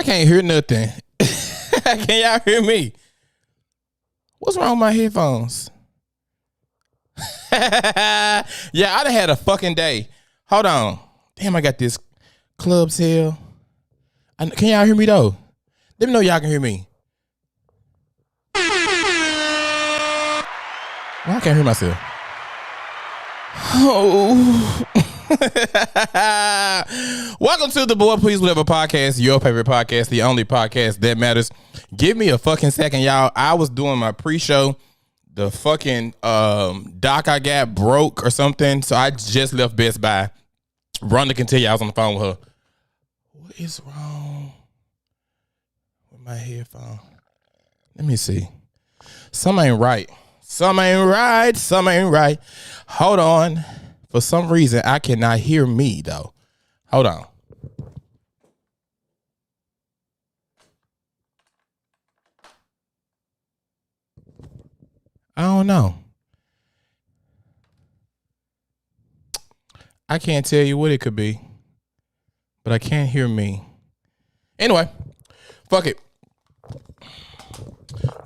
I can't hear nothing. Can y'all hear me? What's wrong with my headphones? Yeah, I done had a fucking day. Hold on. Damn, I got this club sale. Can y'all hear me though? Let me know y'all can hear me. Well, I can't hear myself. Oh. Welcome to the Boy Please Whatever podcast, your favorite podcast, the only podcast that matters. Give me a fucking second, y'all. I was doing my pre-show. The fucking doc I got broke or something, so I just left Best Buy. Rhonda can tell you I was on the phone with her. What is wrong with my headphone? Let me see. Something ain't right. Something ain't right. Something ain't right. Hold on. For some reason, I cannot hear me, though. Hold on. I don't know. I can't tell you what it could be, but I can't hear me. Anyway, fuck it.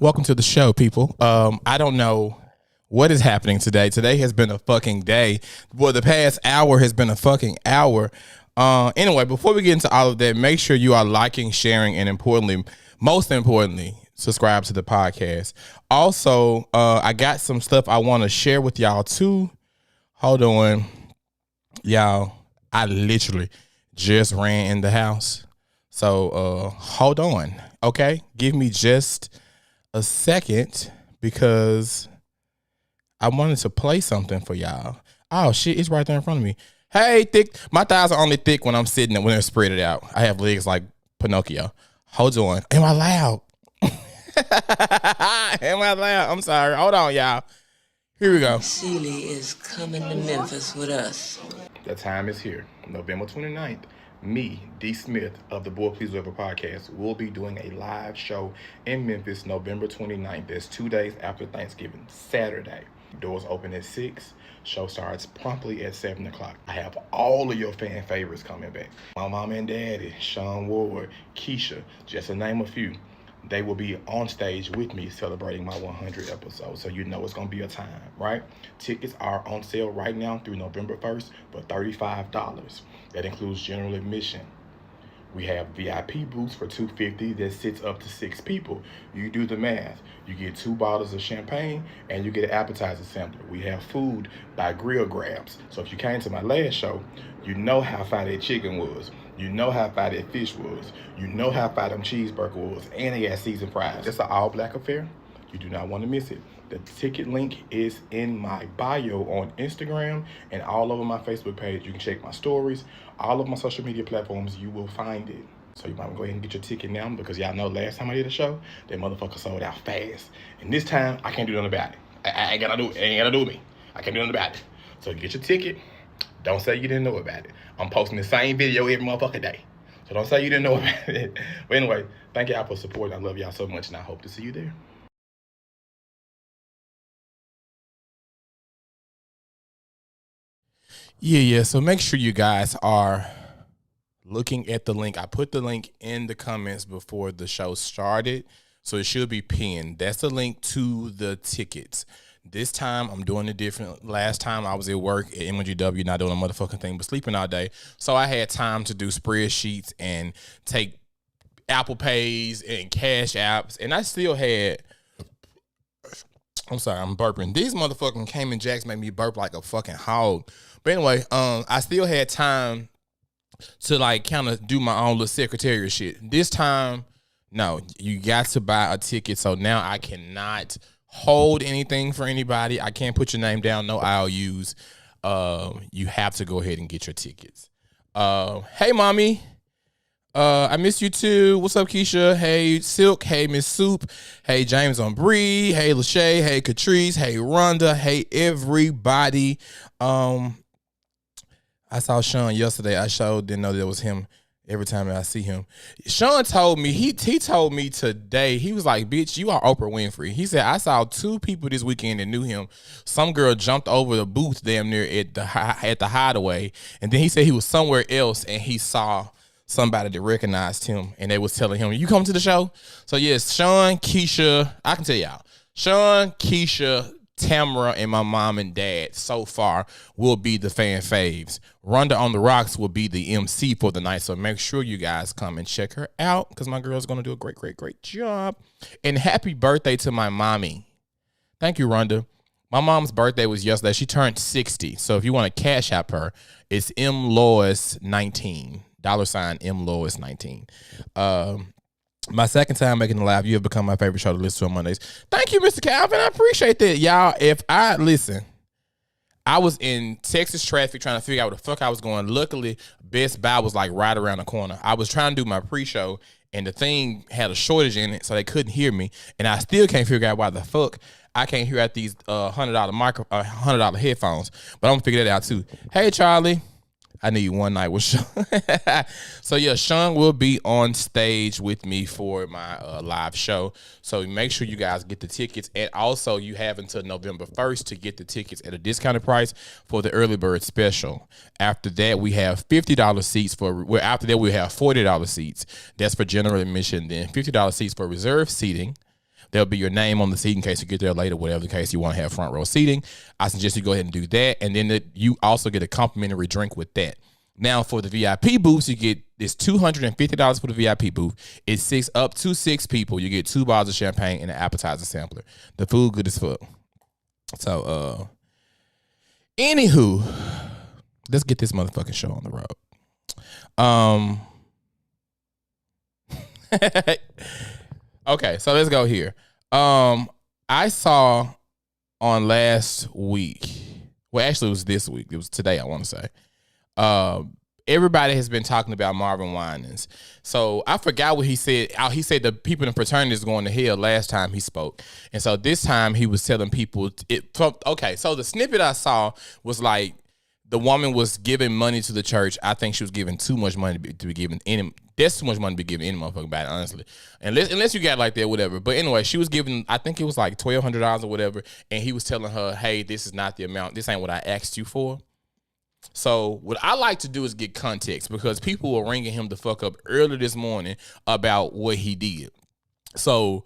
Welcome to the show, people. I don't know what is happening today. Today has been a fucking day. Well, the past hour has been a fucking hour. Anyway, before we get into all of that, make sure you are liking, sharing, and most importantly, subscribe to the podcast. Also, I got some stuff I want to share with y'all too. Hold on. Y'all, I literally just ran in the house. So hold on. Okay? Give me just a second because I wanted to play something for y'all. Oh shit, it's right there in front of me. Hey, thick. My thighs are only thick when I'm sitting when they're spread it out. I have legs like Pinocchio. Hold on. Am I loud? Am I loud? I'm sorry. Hold on, y'all. Here we go. Sealy is coming to Memphis with us. The time is here. November 29th. Me, D. Smith of the Boy Please Whatever podcast will be doing a live show in Memphis November 29th. That's 2 days after Thanksgiving, Saturday. Doors open at 6. Show starts promptly at 7 o'clock. I have all of your fan favorites coming back. My mom and daddy, Sean Ward, Keisha, just to name a few. They will be on stage with me celebrating my 100 episodes. So you know it's going to be a time, right? Tickets are on sale right now through November 1st for $35. That includes general admission. We have VIP booths for $250 that sits up to 6 people. You do the math. You get 2 bottles of champagne and you get an appetizer sampler. We have food by Grill Grabs. So if you came to my last show, you know how fine that chicken was. You know how fine that fish was. You know how fine them cheeseburger was. And they got seasoned fries. It's an all-black affair. You do not want to miss it. The ticket link is in my bio on Instagram and all over my Facebook page. You can check my stories. All of my social media platforms, you will find it. So you might go ahead and get your ticket now because y'all know last time I did a show, that motherfucker sold out fast. And this time, I can't do nothing about it. I ain't gotta do it. It ain't gotta do with me. I can't do nothing about it. So get your ticket. Don't say you didn't know about it. I'm posting the same video every motherfucking day. So don't say you didn't know about it. But anyway, thank y'all for supporting. I love y'all so much and I hope to see you there. Yeah. So make sure you guys are looking at the link. I put the link in the comments before the show started, so it should be pinned. That's the link to the tickets. This time, I'm doing it different. Last time, I was at work at MGW, not doing a motherfucking thing, but sleeping all day. So I had time to do spreadsheets and take Apple Pays and Cash Apps, and I still had... I'm sorry, I'm burping. These motherfucking Cayman Jacks make me burp like a fucking hog. But anyway, I still had time to like kind of do my own little secretarial shit. This time, no, you got to buy a ticket. So now I cannot hold anything for anybody. I can't put your name down, no IOUs. You have to go ahead and get your tickets. Hey, mommy. I miss you too. What's up, Keisha? Hey, Silk. Hey, Miss Soup. Hey, James on Bree. Hey, Lachey. Hey, Catrice. Hey, Rhonda. Hey, everybody. I saw Sean yesterday. I sure didn't know that was him every time I see him. Sean told me, he told me today, he was like, bitch, you are Oprah Winfrey. He said, I saw 2 people this weekend that knew him. Some girl jumped over the booth damn near at the hideaway. And then he said he was somewhere else and he saw somebody that recognized him, and they was telling him, "You come to the show?" So yes, Sean, Keisha, I can tell y'all, Sean, Keisha, Tamara, and my mom and dad so far will be the fan faves. Rhonda on the Rocks will be the MC for the night, so make sure you guys come and check her out because my girl's going to do a great job. And happy birthday to my mommy. Thank you, Rhonda. My mom's birthday was yesterday. She turned 60, so if you want to cash app her, it's MLois19, $MLois19. My second time making the live, you have become my favorite show to listen to on Mondays. Thank you, Mr. Calvin. I appreciate that. Y'all, I was in Texas traffic trying to figure out where the fuck I was going. Luckily, Best Buy was like right around the corner. I was trying to do my pre-show, and the thing had a shortage in it, so they couldn't hear me. And I still can't figure out why the fuck I can't hear out these $100 headphones. But I'm gonna figure that out too. Hey, Charlie. I need one night with Sean. So yeah, Sean will be on stage with me for my live show. So make sure you guys get the tickets, and also you have until November 1st to get the tickets at a discounted price for the early bird special. After that, we have $50 seats after that we have $40 seats. That's for general admission. Then $50 seats for reserved seating. There'll be your name on the seat in case you get there later, whatever the case you want to have front row seating. I suggest you go ahead and do that. And then you also get a complimentary drink with that. Now for the VIP booths, it's $250 for the VIP booth. It's up to 6 people. You get 2 bottles of champagne and an appetizer sampler. The food good as fuck. So, anywho, let's get this motherfucking show on the road. Okay, so let's go here. I saw on last week, well, actually it was this week. It was today, I want to say. Everybody has been talking about Marvin Winans. So I forgot what he said. He said the people in the fraternity is going to hell last time he spoke. And so this time he was telling people, so the snippet I saw was like, the woman was giving money to the church. I think she was giving too much money to be given any. That's too much money to be given any motherfucking body, honestly. Unless you got like that, whatever. But anyway, she was giving, I think it was like $1,200 or whatever. And he was telling her, hey, this is not the amount. This ain't what I asked you for. So what I like to do is get context because people were ringing him the fuck up early this morning about what he did. So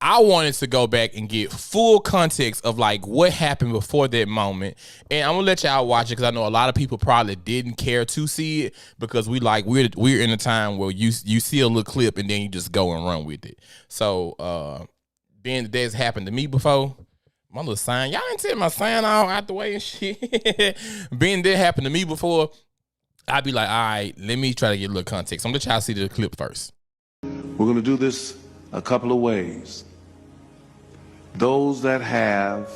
I wanted to go back and get full context of like what happened before that moment. And I'm gonna let y'all watch it because I know a lot of people probably didn't care to see it because we're in a time where you see a little clip and then you just go and run with it. So being that that's happened to me before, my little sign, y'all ain't taking my sign all out the way and shit. Being that happened to me before, I'd be like, all right, let me try to get a little context. I'm gonna let y'all see the clip first. We're gonna do this a couple of ways. Those that have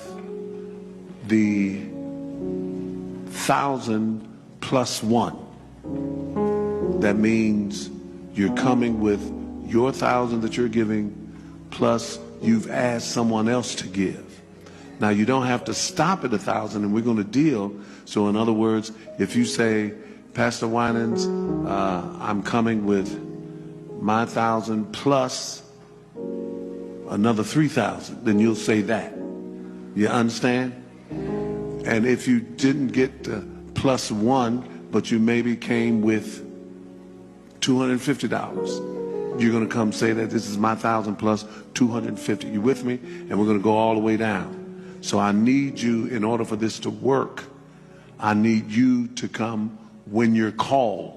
the 1,000 plus 1, that means you're coming with your 1,000 that you're giving, plus you've asked someone else to give. Now you don't have to stop at 1,000, and we're going to deal. So in other words, if you say, Pastor Winans, I'm coming with my 1,000 plus another 3,000, then you'll say that. You understand? And if you didn't get plus 1, but you maybe came with $250, you're going to come say that this is my 1,000 plus 250. You with me? And we're going to go all the way down. So I need you, in order for this to work, I need you to come when you're called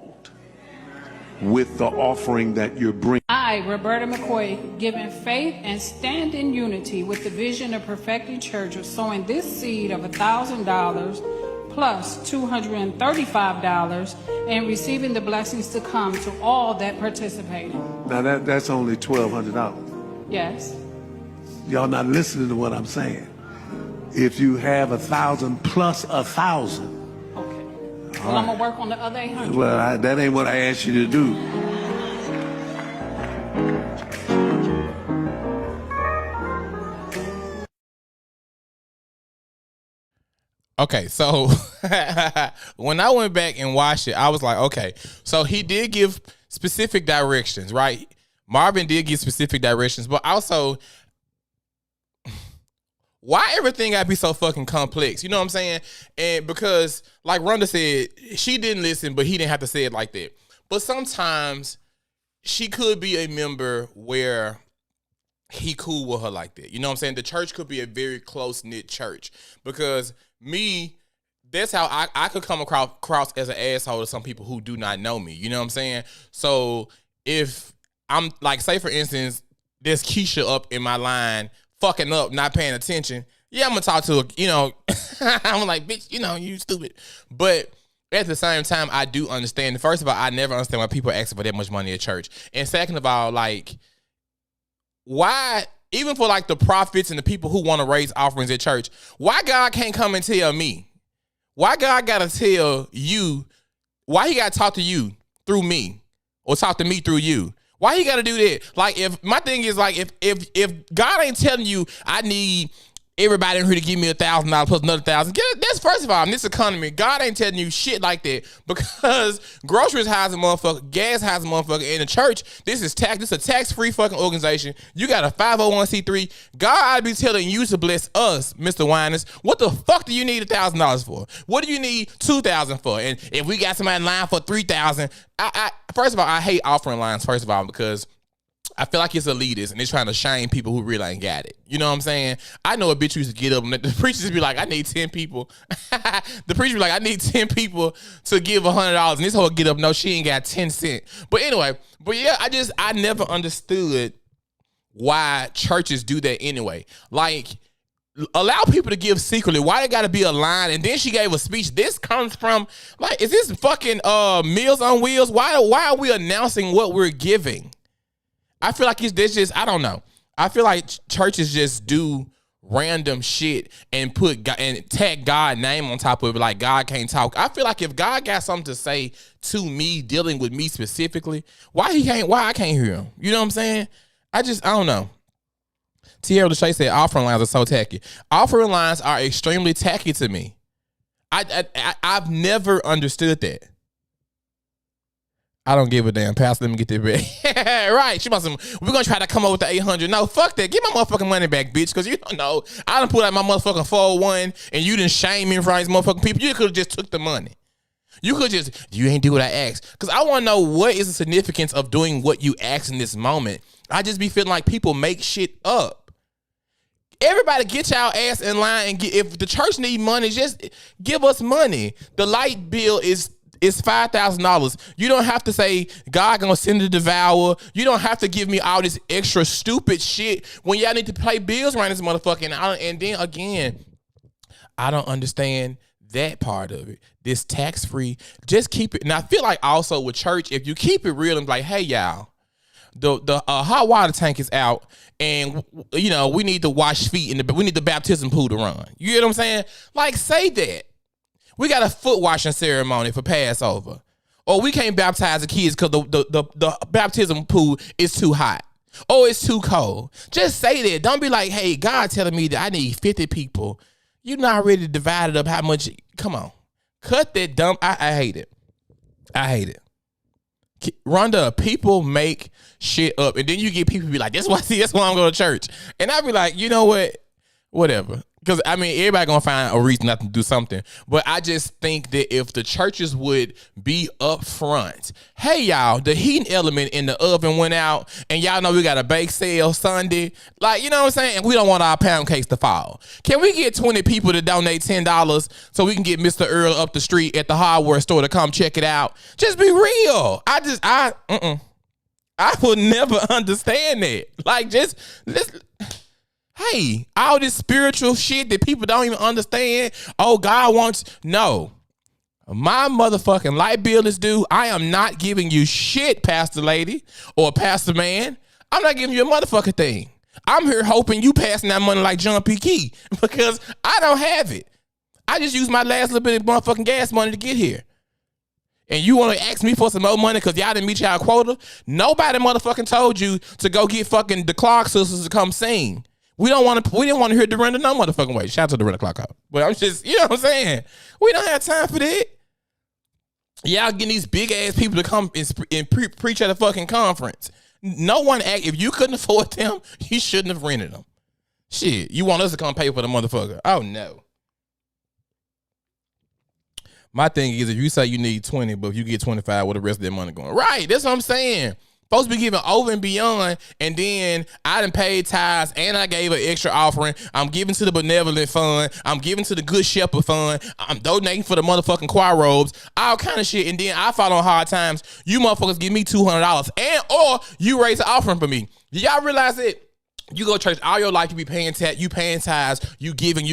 with the offering that you're bringing. I, Roberta McCoy, given faith and stand in unity with the vision of perfecting church of sowing this seed of $1,000 plus $235 and receiving the blessings to come to all that participated. Now that's only $1,200. Yes. Y'all not listening to what I'm saying. If you have 1,000 plus 1,000. Okay. Well, I'm gonna work on the other 800. Well, that ain't what I asked you to do. Okay, so when I went back and watched it, I was like, okay, so he did give specific directions, right? Marvin did give specific directions, but also, why everything gotta be so fucking complex? You know what I'm saying? And because, like Rhonda said, she didn't listen, but he didn't have to say it like that. But sometimes she could be a member where he cool with her like that. You know what I'm saying? The church could be a very close-knit church because that's how I could come across as an asshole to some people who do not know me. You know what I'm saying? So if I'm like, say for instance, there's Keisha up in my line fucking up, not paying attention. Yeah, I'm gonna talk to her, you know. I'm like, bitch, you know, you stupid. But at the same time, I do understand. First of all, I never understand why people asking for that much money at church. And second of all, like, why, even for like the prophets and the people who want to raise offerings at church, why God can't come and tell me? Why God gotta tell you? Why he gotta talk to you through me or talk to me through you? Why he gotta do that? Like, if my thing is like, if God ain't telling you, I need everybody in here to give me $1,000 plus another $1,000. That's first of all, in this economy, God ain't telling you shit like that because groceries has a motherfucker, gas has a motherfucker, in the church, this is a tax-free fucking organization. You got a 501c3. God be telling you to bless us, Mr. Winans. What the fuck do you need $1,000 for? What do you need $2,000 for? And if we got somebody in line for $3,000, first of all, I hate offering lines, first of all, because I feel like it's elitist and they're trying to shame people who really ain't got it. You know what I'm saying? I know a bitch used to get up and the preachers be like, I need 10 people. The preacher be like, I need 10 people to give $100. And this whole get up, no, she ain't got 10 cents. But anyway, yeah, I never understood why churches do that anyway. Like, allow people to give secretly. Why they gotta be a line? And then she gave a speech. This comes from, like, is this fucking Meals on Wheels? Why are we announcing what we're giving? I feel like this just, I don't know. I feel like churches just do random shit and tag God's name on top of it, like God can't talk. I feel like if God got something to say to me, dealing with me specifically, why I can't hear him? You know what I'm saying? I don't know. Tierra Lachey said offering lines are so tacky. Offering lines are extremely tacky to me. I've never understood that. I don't give a damn. Pastor, let me get that back. Right. She must have, we're going to try to come up with the 800. No, fuck that. Give my motherfucking money back, bitch. Because you don't know. I done put out my motherfucking 401 and you didn't shame me in front of these motherfucking people. You could have just took the money. You ain't do what I asked. Because I want to know what is the significance of doing what you asked in this moment. I just be feeling like people make shit up. Everybody get y'all ass in line and if the church need money, just give us money. The light bill is $5,000. You don't have to say God gonna send a devour. You don't have to give me all this extra stupid shit when y'all need to pay bills around this motherfucker. And then again, I don't understand that part of it. This tax-free, just keep it. And I feel like also with church, if you keep it real and be like, hey y'all, the hot water tank is out, and you know we need to wash feet and we need the baptism pool to run. You get what I'm saying? Like, say that. We got a foot washing ceremony for Passover. Or we can't baptize the kids because the baptism pool is too hot. Or it's too cold. Just say that. Don't be like, hey, God telling me that I need 50 people. You're not ready to divide it up how much. Come on. Cut that dumb. I hate it. I hate it. Rhonda, people make shit up. And then you get people be like, that's why I'm going to church. And I be like, you know what? Whatever. Because, I mean, everybody going to find a reason not to do something. But I just think that if the churches would be up front, hey, y'all, the heating element in the oven went out, and y'all know we got a bake sale Sunday. Like, you know what I'm saying? And we don't want our pound cakes to fall. Can we get 20 people to donate $10 so we can get Mr. Earl up the street at the hardware store to come check it out? Just be real. I would never understand that. Like, hey, all this spiritual shit that people don't even understand. Oh, God wants, no. My motherfucking light bill is due. I am not giving you shit, Pastor Lady or Pastor Man. I'm not giving you a motherfucking thing. I'm here hoping you passing that money like John P. Key because I don't have it. I just used my last little bit of motherfucking gas money to get here. And you want to ask me for some more money because y'all didn't meet y'all quota? Nobody motherfucking told you to go get fucking the Clark sisters to come sing. We didn't want to hear Dorinda no motherfucking way. Shout out to Dorinda Clark out. But I'm just, you know what I'm saying? We don't have time for that. Y'all getting these big ass people to come and preach at a fucking conference. No one if you couldn't afford them, you shouldn't have rented them. Shit, you want us to come pay for the motherfucker? Oh no. My thing is, if you say you need 20, but if you get 25, where the rest of that money going? Right, that's what I'm saying. Supposed to be giving over and beyond, and then I done paid tithes, and I gave an extra offering. I'm giving to the benevolent fund. I'm giving to the Good Shepherd fund. I'm donating for the motherfucking choir robes, all kind of shit. And then I fall on hard times. You motherfuckers give me $200, and or you raise an offering for me. Do y'all realize it? You go to church all your life, you be paying you paying tithes, you giving.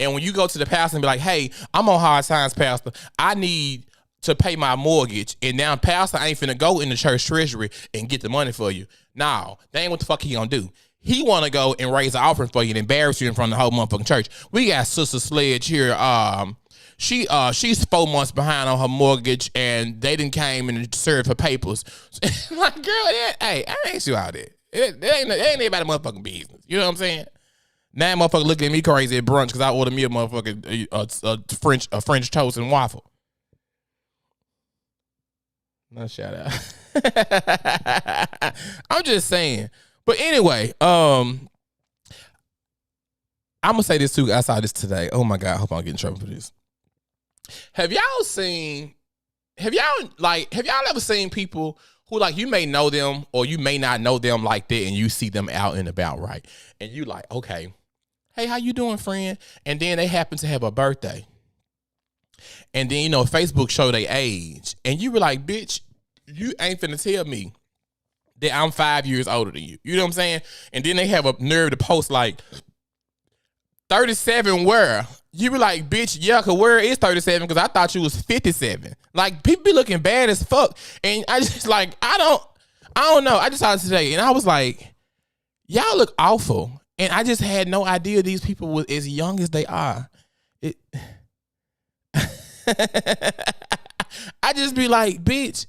And when you go to the pastor and be like, hey, I'm on hard times, pastor. I need to pay my mortgage, and now pastor ain't finna go in the church treasury and get the money for you. No, that ain't what the fuck he gonna do. He wanna go and raise an offering for you and embarrass you in front of the whole motherfucking church. We got Sister Sledge here. She's 4 months behind on her mortgage, and they didn't came and served her papers. Like, girl, hey, I ain't you out there. It ain't anybody motherfucking business. You know what I'm saying? Now motherfucker looking at me crazy at brunch because I ordered me a motherfucking French toast and waffle. No shout out. I'm just saying. But anyway, I'm gonna say this too. I saw this today. Oh my God, I hope I don't get in trouble for this. Have y'all ever seen people who, like, you may know them or you may not know them like that, and you see them out and about, right? And you like, okay, hey, how you doing, friend? And then they happen to have a birthday. And then, Facebook show their age. And you were like, bitch, you ain't finna tell me that I'm 5 years older than you. You know what I'm saying? And then they have a nerve to post like 37 where? You be like, bitch, yeah, cause where is 37? Cause I thought you was 57. Like, people be looking bad as fuck. And I just like, I don't know. I just saw it today and I was like, y'all look awful. And I just had no idea these people were as young as they are. I just be like, bitch,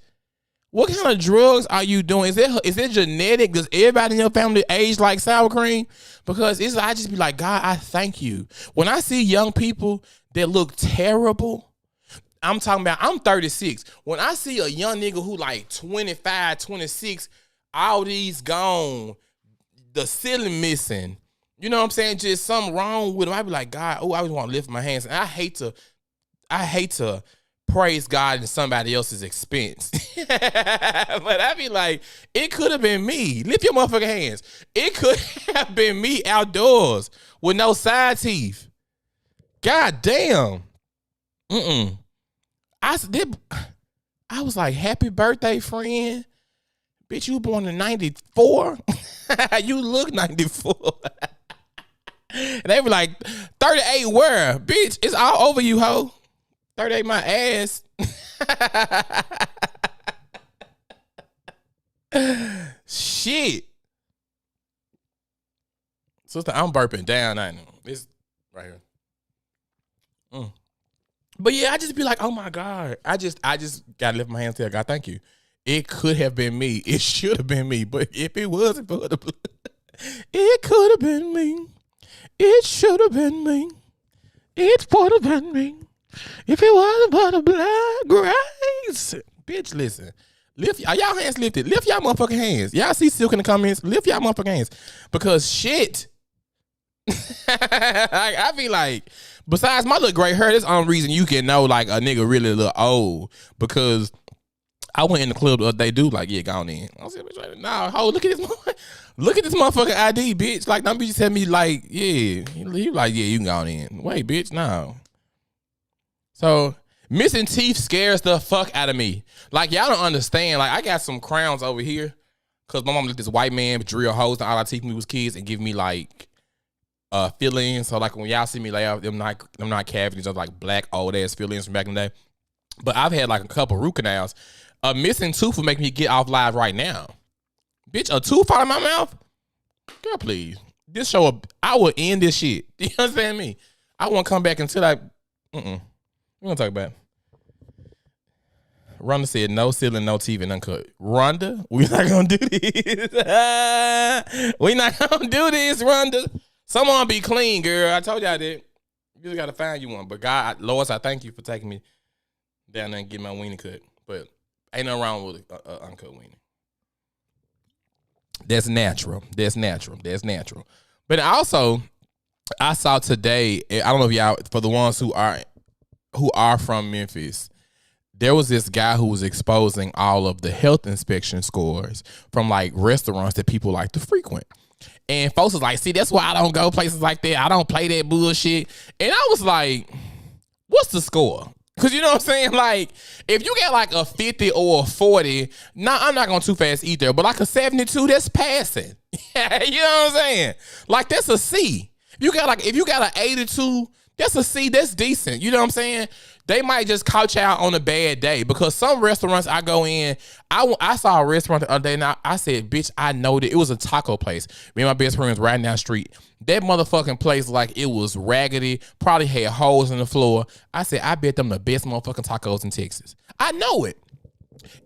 what kind of drugs are you doing? Is it genetic? Does everybody in your family age like sour cream? Because I just be like, God, I thank you. When I see young people that look terrible, I'm talking about, I'm 36. When I see a young nigga who like 25, 26, all these gone, the ceiling missing, you know what I'm saying? Just something wrong with him. I be like, God, I just want to lift my hands. And I hate to praise God at somebody else's expense. But I be like, it could have been me. Lift your motherfucking hands. It could have been me outdoors with no side teeth. God damn. I was like, happy birthday, friend. Bitch, you were born in 94? You look 94. And they were like, 38 where? Bitch, it's all over you, hoe. 38 my ass. Shit. Sister, I'm burping down. I know. It's right here. But yeah, I just be like, oh my God. I just gotta lift my hands to God. Thank you. It could have been me. It should have been me. But if it wasn't for the blood, it could have been me. It should have been me. It would have been me. If it wasn't for the blood grace. Bitch, listen. Are y'all hands lifted? Lift y'all motherfucking hands. Y'all see Silk in the comments? Lift y'all motherfucking hands. Because shit. I be like, besides my little gray hair, that's the only reason you can know like a nigga really look old. Because I went in the club the other day, dude, like, yeah, gone in. I was like, nah, ho, look at this motherfucking ID, bitch. Like, don't be just tell me like, yeah. You like, yeah, you can go in. Wait, bitch, no. So missing teeth scares the fuck out of me. Like, y'all don't understand. Like, I got some crowns over here because my mom let this white man drill holes in all our teeth when we was kids and give me like fillings. So like when y'all see me lay out, them not cavities, of like black old ass fillings from back in the day. But I've had like a couple root canals. A missing tooth would make me get off live right now. Bitch, a tooth out of my mouth? Girl, please. This show, I will end this shit. Do you understand me? I won't come back until we're gonna talk about it. Rhonda said no ceiling, no TV, and uncut. Rhonda, we're not gonna do this. We're not gonna do this, Rhonda. Someone be clean, girl. I told y'all that. You just gotta find you one. But God, Lois, I thank you for taking me down there and getting my weenie cut. But ain't nothing wrong with an uncut weenie. That's natural. That's natural. That's natural. But also, I saw today, I don't know if y'all, for the ones who who are from Memphis, there was this guy who was exposing all of the health inspection scores from like restaurants that people like to frequent. And folks was like, see, that's why I don't go places like that. I don't play that bullshit. And I was like, what's the score? Because you know what I'm saying? Like, if you get like a 50 or a 40, I'm not going too fast either, but like a 72, that's passing. You know what I'm saying? Like, that's a C. If you got an 82, that's a C, that's decent. You know what I'm saying? They might just couch out on a bad day because some restaurants I go in, I saw a restaurant the other day and I said, bitch, I know that it was a taco place. Me and my best friend was riding down the street. That motherfucking place, like, it was raggedy, probably had holes in the floor. I said, I bet them the best motherfucking tacos in Texas. I know it.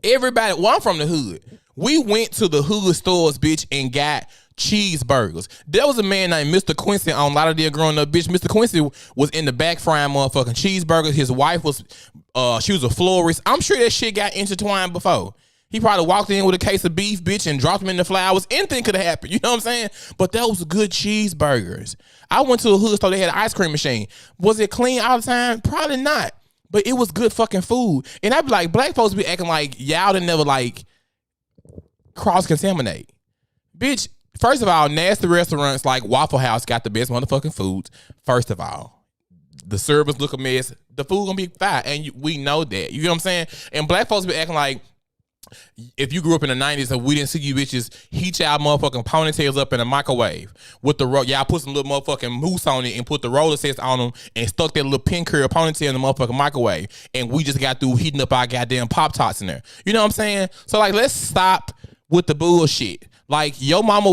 Everybody, well, I'm from the hood. We went to the hood stores, bitch, and got cheeseburgers. There was a man named Mr. Quincy on Lauderdale growing up, bitch. Mr. Quincy was in the back frying motherfucking cheeseburgers. His wife was, she was a florist. I'm sure that shit got intertwined before. He probably walked in with a case of beef, bitch, and dropped them in the flowers. Anything could have happened. You know what I'm saying? But that was good cheeseburgers. I went to a hood store. They had an ice cream machine. Was it clean all the time? Probably not. But it was good fucking food. And I'd be like, black folks be acting like y'all done never like cross-contaminate. Bitch, first of all, nasty restaurants like Waffle House got the best motherfucking foods. First of all, the service look a mess. The food gonna be fine. And we know that. You know what I'm saying? And black folks be acting like if you grew up in the 90s and we didn't see you bitches heat y'all motherfucking ponytails up in a microwave with the y'all put some little motherfucking mousse on it and put the roller sets on them and stuck that little pin curl ponytail in the motherfucking microwave and we just got through heating up our goddamn Pop-Tarts in there. You know what I'm saying? So like, let's stop with the bullshit. Like, your mama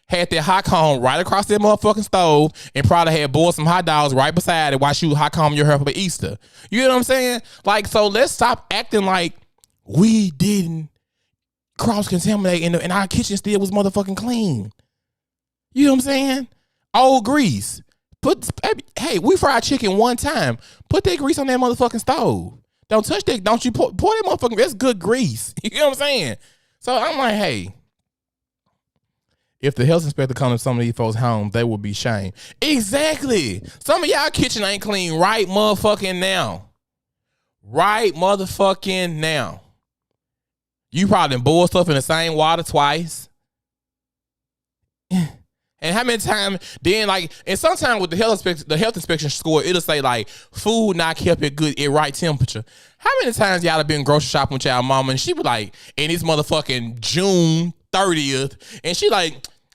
had that hot comb right across that motherfucking stove and probably had boiled some hot dogs right beside it while she was hot combing your hair for Easter. You know what I'm saying? Like, so let's stop acting like we didn't cross-contaminate and our kitchen still was motherfucking clean. You know what I'm saying? Old grease. Hey, we fried chicken one time. Put that grease on that motherfucking stove. Don't touch that. Don't you pour that motherfucking, that's good grease. You know what I'm saying? So I'm like, hey, if the health inspector comes to some of these folks' homes, they will be shamed. Exactly. Some of y'all kitchen ain't clean right motherfucking now. Right motherfucking now. You probably boiled stuff in the same water twice. And how many times then like, and sometimes with the health inspection score, it'll say like food not kept at good at right temperature. How many times y'all have been grocery shopping with y'all mama and she was like, and it's motherfucking June 30th, and she like,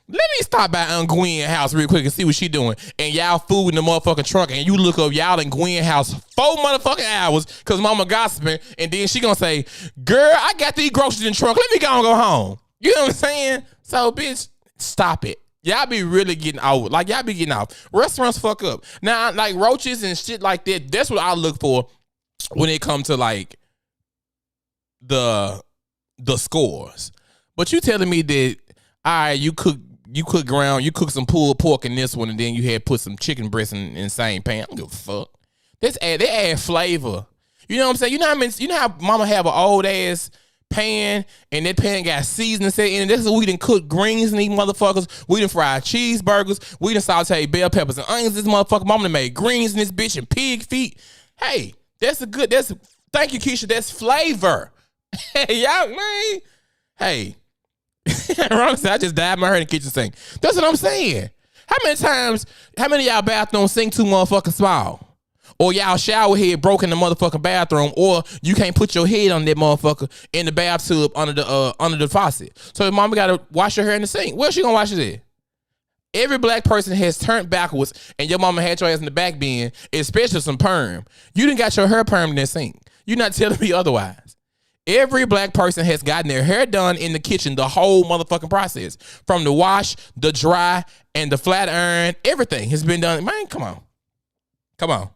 let me stop by Aunt Gwen's house real quick and see what she doing. And y'all food in the motherfucking trunk, and you look up y'all in Gwen's house 4 motherfucking hours because mama gossiping, and then she gonna say, girl, I got these groceries in the trunk. Let me go home. You know what I'm saying? So, bitch, stop it. Y'all be really getting out. Like, y'all be getting out. Restaurants fuck up. Now, like roaches and shit like that, that's what I look for when it comes to like the scores. But you telling me that, all right, you cook some pulled pork in this one, and then you had put some chicken breast in the same pan. I don't give a fuck. They add flavor. You know what I'm saying? You know how mama have an old ass pan, and that pan got seasoning set in it. This is we done cook greens in these motherfuckers. We done fried cheeseburgers. We done saute bell peppers and onions. This motherfucker mama done made greens in this bitch and pig feet. Hey, thank you, Keisha. That's flavor. Hey, y'all, man. Hey. I just died my head in the kitchen sink. That's what I'm saying. How many of y'all bathrooms sink too motherfucking small? Or y'all shower head broke in the motherfucking bathroom, or you can't put your head on that motherfucker in the bathtub under the faucet. So your mama gotta wash her hair in the sink. Where she gonna wash it at? Every black person has turned backwards, and your mama had your ass in the back bin, especially some perm. You done got your hair perm in that sink. You're not telling me otherwise. Every black person has gotten their hair done in the kitchen, the whole motherfucking process. From the wash, the dry, and the flat iron, everything has been done. Man, come on.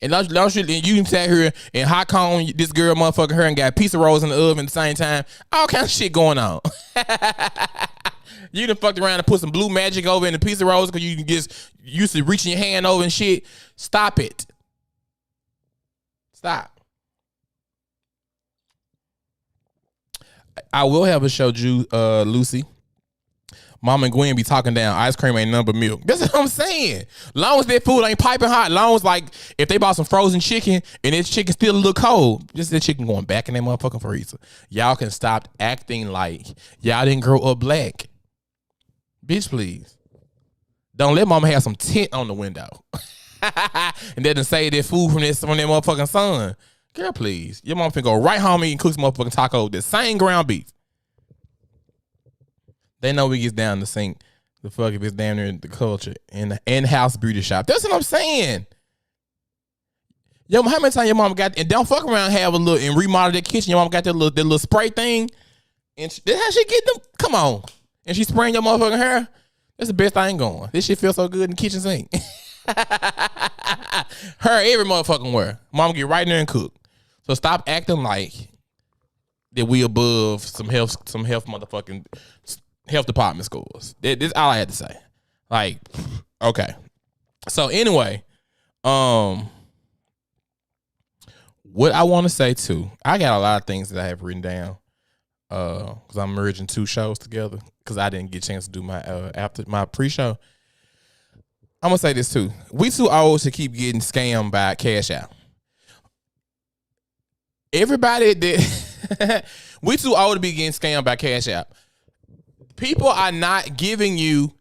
And you sat here and hot comb this girl motherfucking hair and got pizza rolls in the oven at the same time. All kinds of shit going on. You done fucked around and put some blue magic over in the pizza rolls because you can just used to reaching your hand over and shit. Stop it. Stop. I will have a show, Lucy, Mom and Gwen be talking down ice cream ain't nothing but milk. That's what I'm saying. Long as that food ain't piping hot, long as like if they bought some frozen chicken and this chicken still a little cold, just the chicken going back in that motherfucking freezer. Y'all can stop acting like y'all didn't grow up black. Bitch, please. Don't let mama have some tint on the window. And then say that food from that motherfucking sun. Girl, please. Your mom finna go right home and cook some motherfucking taco with the same ground beef. They know we gets down the sink. The fuck if it's down there in the culture in the in-house beauty shop. That's what I'm saying. Yo, how many times your mom got and don't fuck around and have a little and remodel that kitchen? Your mom got that little spray thing, and that's how she get them. Come on, and she spraying your motherfucking hair. That's the best thing going. This shit feels so good in the kitchen sink. Her every motherfucking where. Mom get right in there and cook. So stop acting like that we above some health motherfucking health department schools. This all I had to say. Like, okay. So anyway, what I want to say too, I got a lot of things that I have written down. Because I'm merging two shows together. Because I didn't get a chance to do my after my pre-show. I'm gonna say this too. We too old to keep getting scammed by Cash App. Everybody that we too old to be getting scammed by Cash App. People are not giving you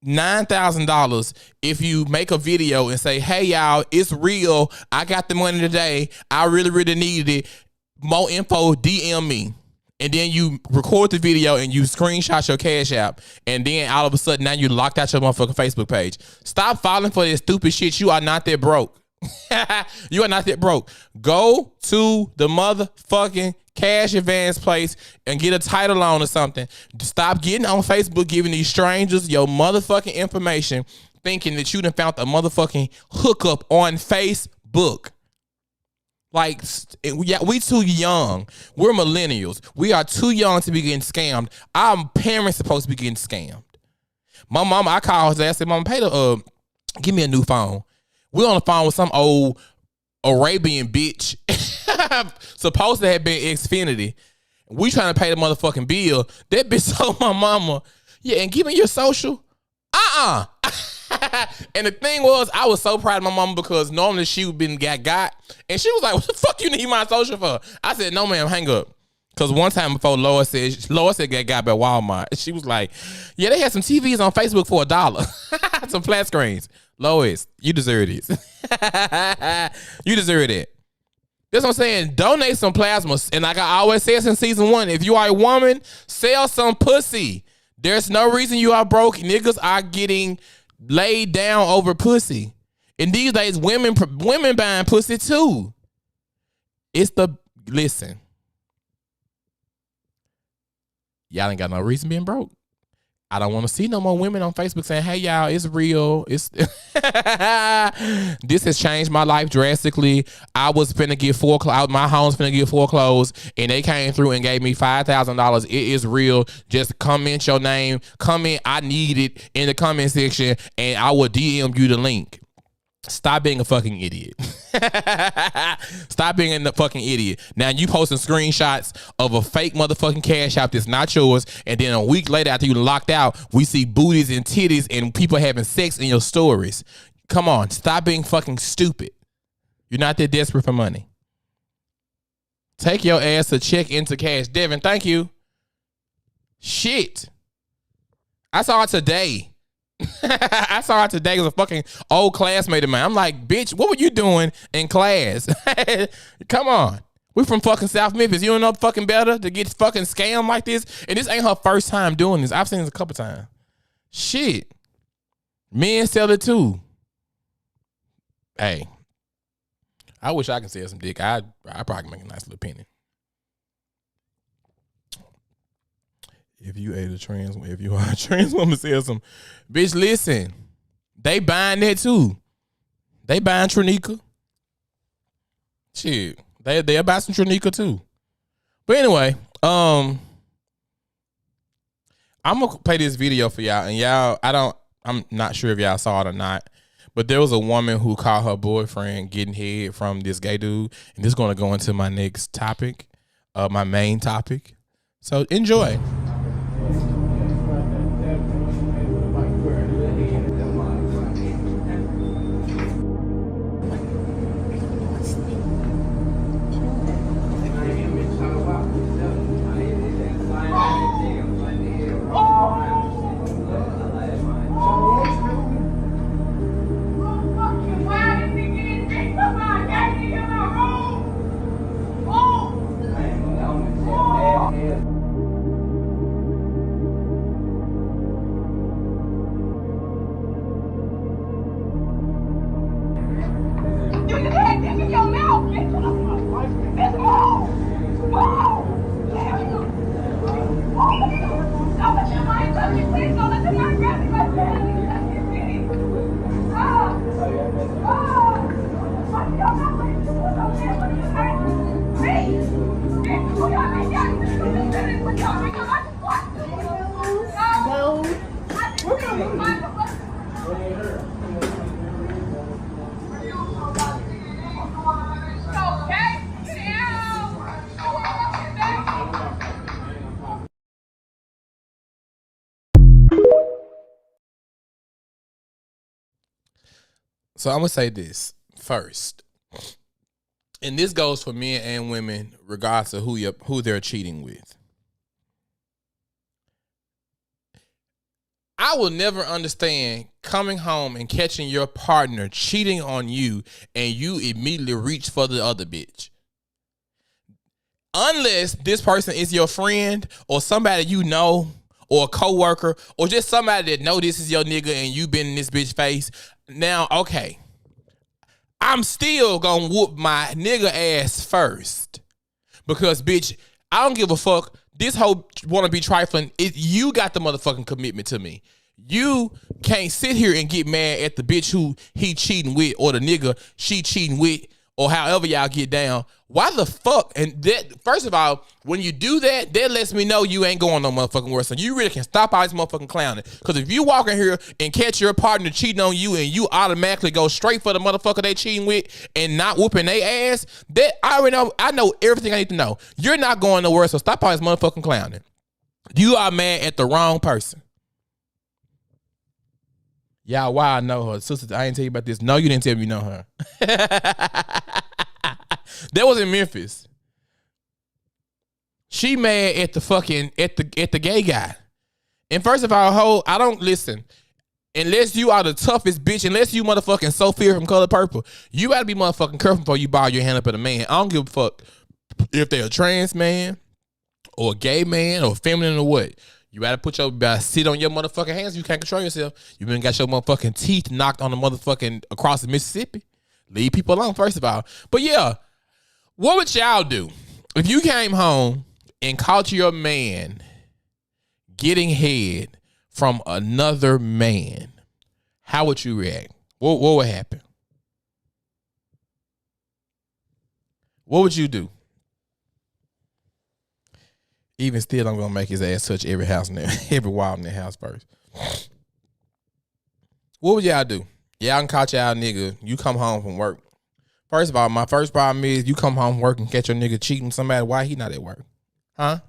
$9,000 if you make a video and say, "Hey y'all, it's real. I got the money today. I really needed it. More info, DM me." And then you record the video and you screenshot your Cash App, and then all of a sudden now you locked out your motherfucking Facebook page. Stop falling for this stupid shit. You are not that broke. You are not that broke. Go to the motherfucking cash advance place and get a title loan or something. Stop getting on Facebook giving these strangers your motherfucking information thinking that you done found a motherfucking hookup on Facebook. Like, we too young. We're millennials. We are too young to be getting scammed. Our parents supposed to be getting scammed. My mama, I called her. I said, "Mama, give me a new phone." We on the phone with some old Arabian bitch. Supposed to have been Xfinity. We trying to pay the motherfucking bill. That bitch told my mama, "Yeah, and give me your social." And the thing was, I was so proud of my mama because normally she would been got. And she was like, "What the fuck you need my social for?" I said, "No, ma'am, hang up." Because one time before Lois said got by Walmart. She was like, "Yeah, they had some TVs on Facebook for $1. Some flat screens." Lois, you deserve this. You deserve it. That's what I'm saying. Donate some plasmas. And like I always said since season 1, if you are a woman, sell some pussy. There's no reason you are broke. Niggas are getting laid down over pussy. And these days, women buying pussy too. Listen. Y'all ain't got no reason being broke. I don't want to see no more women on Facebook saying, "Hey y'all, it's real. This has changed my life drastically. I was finna get foreclosed. My home's finna get foreclosed, and they came through and gave me $5,000. It is real. Just comment your name. Comment I need it in the comment section, and I will DM you the link." Stop being a fucking idiot. Stop being a fucking idiot. Now you posting screenshots of a fake motherfucking Cash App that's not yours, and then a week later after you locked out, we see booties and titties and people having sex in your stories. Come on, stop being fucking stupid. You're not that desperate for money. Take your ass to check into cash. Devin, thank you. Shit. I saw it today. I saw it today. It was a fucking old classmate of mine. I'm like, "Bitch, what were you doing in class?" Come on. We from fucking South Memphis. You don't know fucking better to get fucking scammed like this? And this ain't her first time doing this. I've seen this a couple times. Shit. Men sell it too. Hey. I wish I could sell some dick. I probably make a nice little penny. If you are a trans woman, sell some. Bitch, listen. They buying that too. They buying Trinica. Shit. They'll buy some Trinica too. But anyway, I'm gonna play this video for y'all. And y'all, I'm not sure if y'all saw it or not. But there was a woman who caught her boyfriend getting head from this gay dude. And this is gonna go into my next topic, my main topic. So enjoy. So I'm gonna say this first, and this goes for men and women, regardless of who they're cheating with. I will never understand coming home and catching your partner cheating on you and you immediately reach for the other bitch. Unless this person is your friend or somebody you know or a coworker or just somebody that know this is your nigga and you been in this bitch face. Now, okay, I'm still gonna whoop my nigga ass first because, bitch, I don't give a fuck. This whole wanna be trifling. You got the motherfucking commitment to me. You can't sit here and get mad at the bitch who he cheating with or the nigga she cheating with or however y'all get down. Why the fuck? And that, first of all, when you do that, that lets me know you ain't going no motherfucking worse. So you really can stop all this motherfucking clowning. Because if you walk in here and catch your partner cheating on you and you automatically go straight for the motherfucker they cheating with and not whooping their ass, that I already know. I know everything I need to know. You're not going nowhere, so stop all this motherfucking clowning. You are mad at the wrong person. Y'all, why I know her. Sister, I ain't tell you about this. No, you didn't tell me you know her. That was in Memphis. She mad at the fucking at the gay guy. And first of all, I don't listen. Unless you are the toughest bitch, unless you motherfucking Sophia from Color Purple, you gotta be motherfucking careful before you bow your hand up at a man. I don't give a fuck if they're a trans man or a gay man or feminine or what. You gotta sit on your motherfucking hands. You can't control yourself. You even got your motherfucking teeth knocked on the motherfucking across the Mississippi. Leave people alone, first of all. But yeah, what would y'all do if you came home and caught your man getting head from another man? How would you react? What would happen? What would you do? Even still, I'm gonna make his ass touch every house in there, every wall in the house first. What would y'all do? Y'all can catch y'all nigga. You come home from work. First of all, my first problem is you come home from work and catch your nigga cheating somebody. Why he not at work? Huh?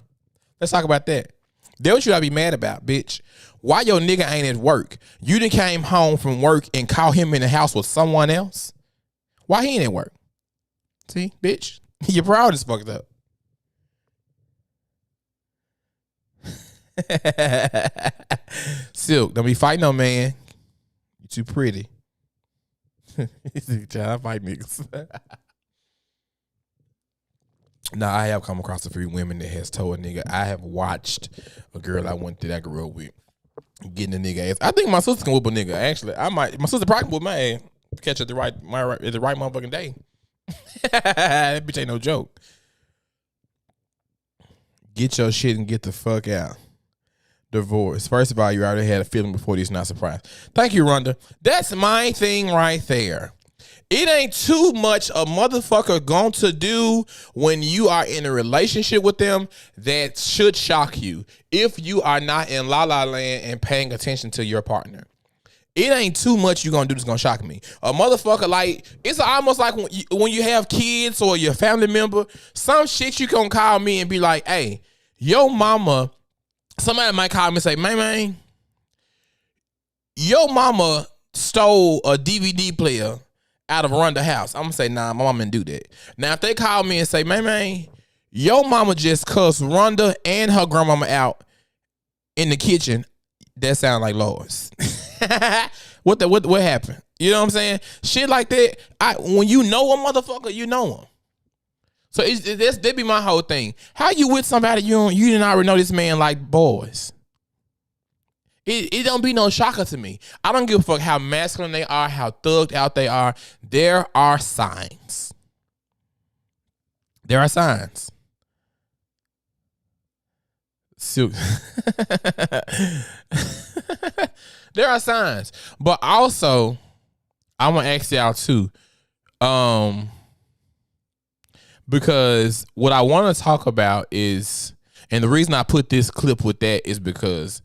Let's talk about that. That what you gotta be mad about, bitch. Why your nigga ain't at work? You done came home from work and caught him in the house with someone else. Why he ain't at work? See, bitch, your priorities fucked up. Silk, don't be fighting no man. You too pretty. I fight niggas. Now, I have come across a few women that has told a nigga. I have watched a girl I went through that I grew up with getting a nigga ass. I think my sister can whoop a nigga. Actually, my sister probably can whoop my ass. Catch her at the right motherfucking day. That bitch ain't no joke. Get your shit and get the fuck out. Divorce. First of all, you already had a feeling before this, not surprised. Thank you, Rhonda. That's my thing right there. It ain't too much a motherfucker going to do when you are in a relationship with them that should shock you if you are not in la la land and paying attention to your partner. It ain't too much you gonna do that's gonna shock me. A motherfucker, like, it's almost like when you have kids or your family member, some shit you gonna call me and be like, hey, your mama. Somebody might call me and say, man, your mama stole a DVD player out of Rhonda's house. I'm going to say, nah, my mama didn't do that. Now, if they call me and say, man, your mama just cussed Rhonda and her grandmama out in the kitchen, that sound like Lois. What happened? You know what I'm saying? Shit like that. When you know a motherfucker, you know him. So that be my whole thing. How you with somebody you didn't already know this man like boys? It don't be no shocker to me. I don't give a fuck how masculine they are, how thugged out they are. There are signs. There are signs. There are signs. But also, I'm gonna ask y'all too. Because what I want to talk about is, and the reason I put this clip with that is because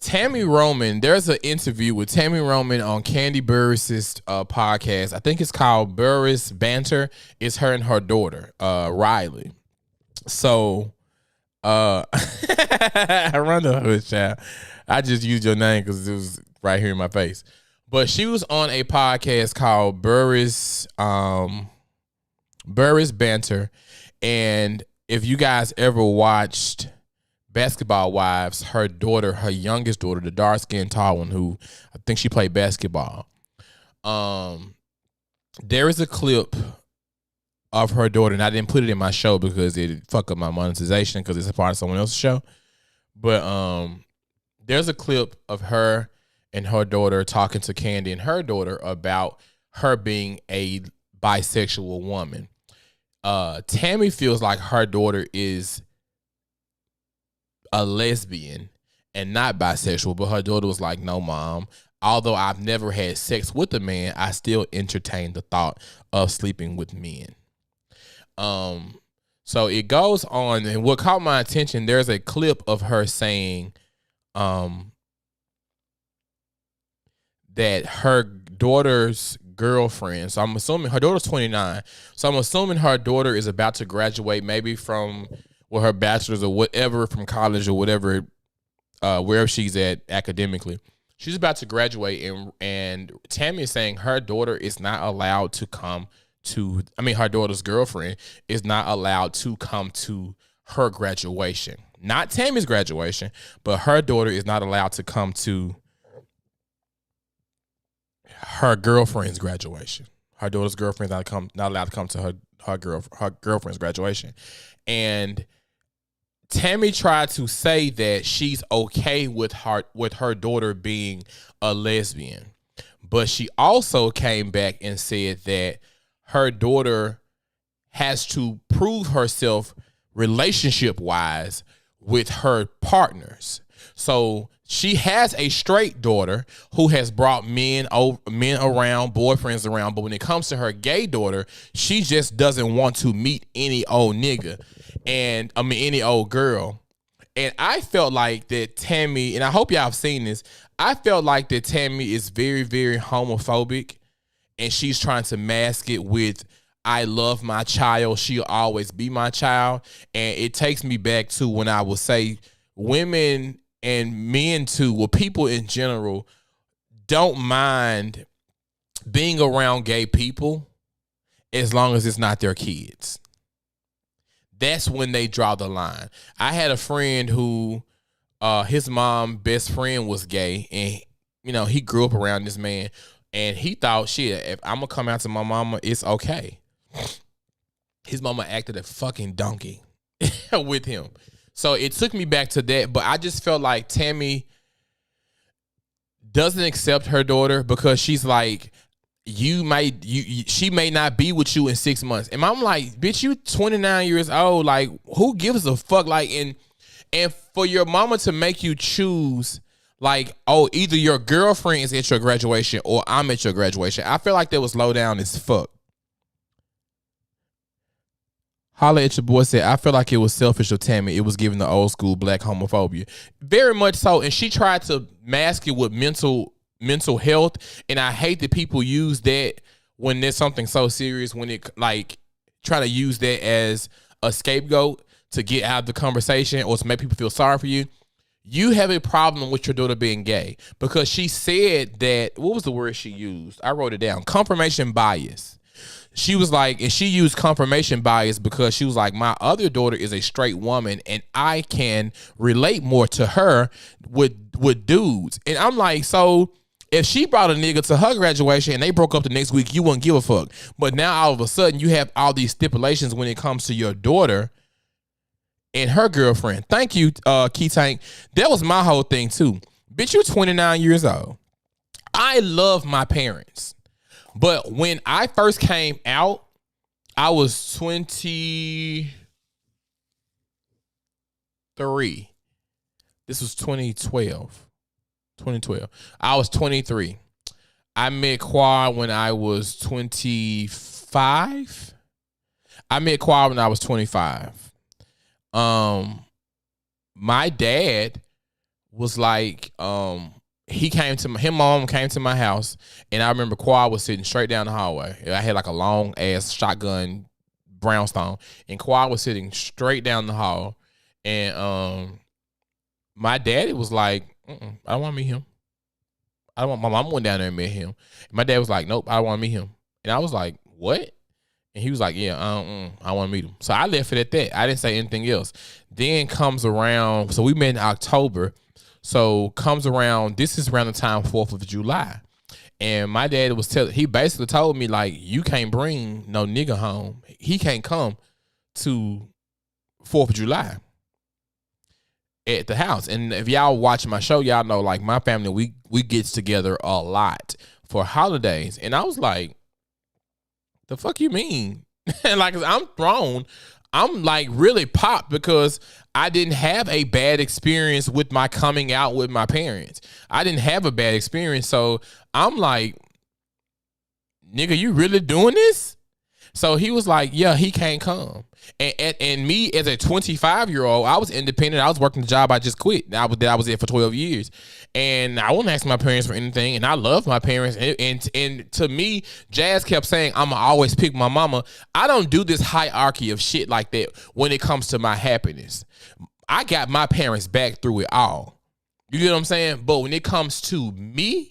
Tami Roman, there's an interview with Tami Roman on Candy Burris' podcast. I think it's called Burris Banter. It's her and her daughter, Riley. So, I run the hood, child. I just used your name because it was right here in my face. But she was on a podcast called Burris Banter. And if you guys ever watched Basketball Wives, her daughter, her youngest daughter, the dark-skinned tall one, who I think she played basketball. There is a clip of her daughter, and I didn't put it in my show because it fucked up my monetization because it's a part of someone else's show. But there's a clip of her and her daughter talking to Candy and her daughter about her being a bisexual woman. Tami feels like her daughter is a lesbian and not bisexual, but her daughter was like, no, Mom, although I've never had sex with a man, I still entertain the thought of sleeping with men. So it goes on, and what caught my attention, there's a clip of her saying that her daughter's girlfriend, so I'm assuming her daughter's 29, so I'm assuming her daughter is about to graduate maybe from her bachelor's or whatever, from college or whatever, wherever she's at academically. She's about to graduate, and Tami is saying her daughter is not allowed to come to, her daughter's girlfriend is not allowed to come to her graduation. Not Tammy's graduation, but her daughter is not allowed to come to her girlfriend's graduation. Her daughter's girlfriend is not allowed to come to her girlfriend's graduation. And Tami tried to say that she's okay with her daughter being a lesbian, but she also came back and said that her daughter has to prove herself relationship-wise with her partners. So she has a straight daughter who has brought men around, boyfriends around, but when it comes to her gay daughter, she just doesn't want to meet any old nigga and any old girl. And I felt like that Tami, and I hope y'all have seen this, I felt like that Tami is very, very homophobic, and she's trying to mask it with, I love my child, she'll always be my child. And it takes me back to when I would say women and men too, well, people in general don't mind being around gay people as long as it's not their kids. That's when they draw the line. I had a friend who his mom best friend was gay, and he grew up around this man, and he thought, shit, if I'm gonna come out to my mama, it's okay. His mama acted a fucking donkey with him. So it took me back to that, but I just felt like Tami doesn't accept her daughter because she's like, she may not be with you in 6 months. And I'm like, bitch, you 29 years old. Like, who gives a fuck? Like, and for your mama to make you choose, like, oh, either your girlfriend is at your graduation or I'm at your graduation, I feel like that was low down as fuck. Holla at your boy said, I feel like it was selfish of Tami. It was giving the old school black homophobia. Very much so. And she tried to mask it with mental health. And I hate that people use that when there's something so serious, when it like try to use that as a scapegoat to get out of the conversation or to make people feel sorry for you. You have a problem with your daughter being gay because she said that, what was the word she used? I wrote it down. Confirmation bias. She was like, and she used confirmation bias because she was like, my other daughter is a straight woman and I can relate more to her with dudes. And I'm like, so if she brought a nigga to her graduation and they broke up the next week, you wouldn't give a fuck. But now all of a sudden you have all these stipulations when it comes to your daughter and her girlfriend. Thank you, Key Tank. That was my whole thing too. Bitch, you 29 years old. I love my parents. But when I first came out, I was 23. This was 2012. I was 23. I met Quad when I was 25. I met Quad when I was 25. My dad was like, my mom came to my house, and I remember Quad was sitting straight down the hallway. I had like a long ass shotgun brownstone, and Quad was sitting straight down the hall. And my daddy was like, I don't want to meet him. I want my mom went down there and met him. My dad was like, nope, I don't want to meet him. And I was like, what? And he was like, yeah, I want to meet him. So I left it at that. I didn't say anything else. Then comes around, so we met in October. So comes around, this is around the time 4th of July. And my dad he basically told me, like, you can't bring no nigga home. He can't come to 4th of July at the house. And if y'all watch my show, y'all know, like, my family, we gets together a lot for holidays. And I was like, the fuck you mean? And like, I'm thrown. I'm like really popped because I didn't have a bad experience with my coming out with my parents. I didn't have a bad experience. So I'm like, nigga, you really doing this? So he was like, yeah, he can't come. And me as a 25-year-old, I was independent. I was working the job I just quit. I was there for 12 years. And I wouldn't ask my parents for anything. And I love my parents. And to me, Jazz kept saying, I'm going to always pick my mama. I don't do this hierarchy of shit like that when it comes to my happiness. I got my parents back through it all. You get what I'm saying? But when it comes to me,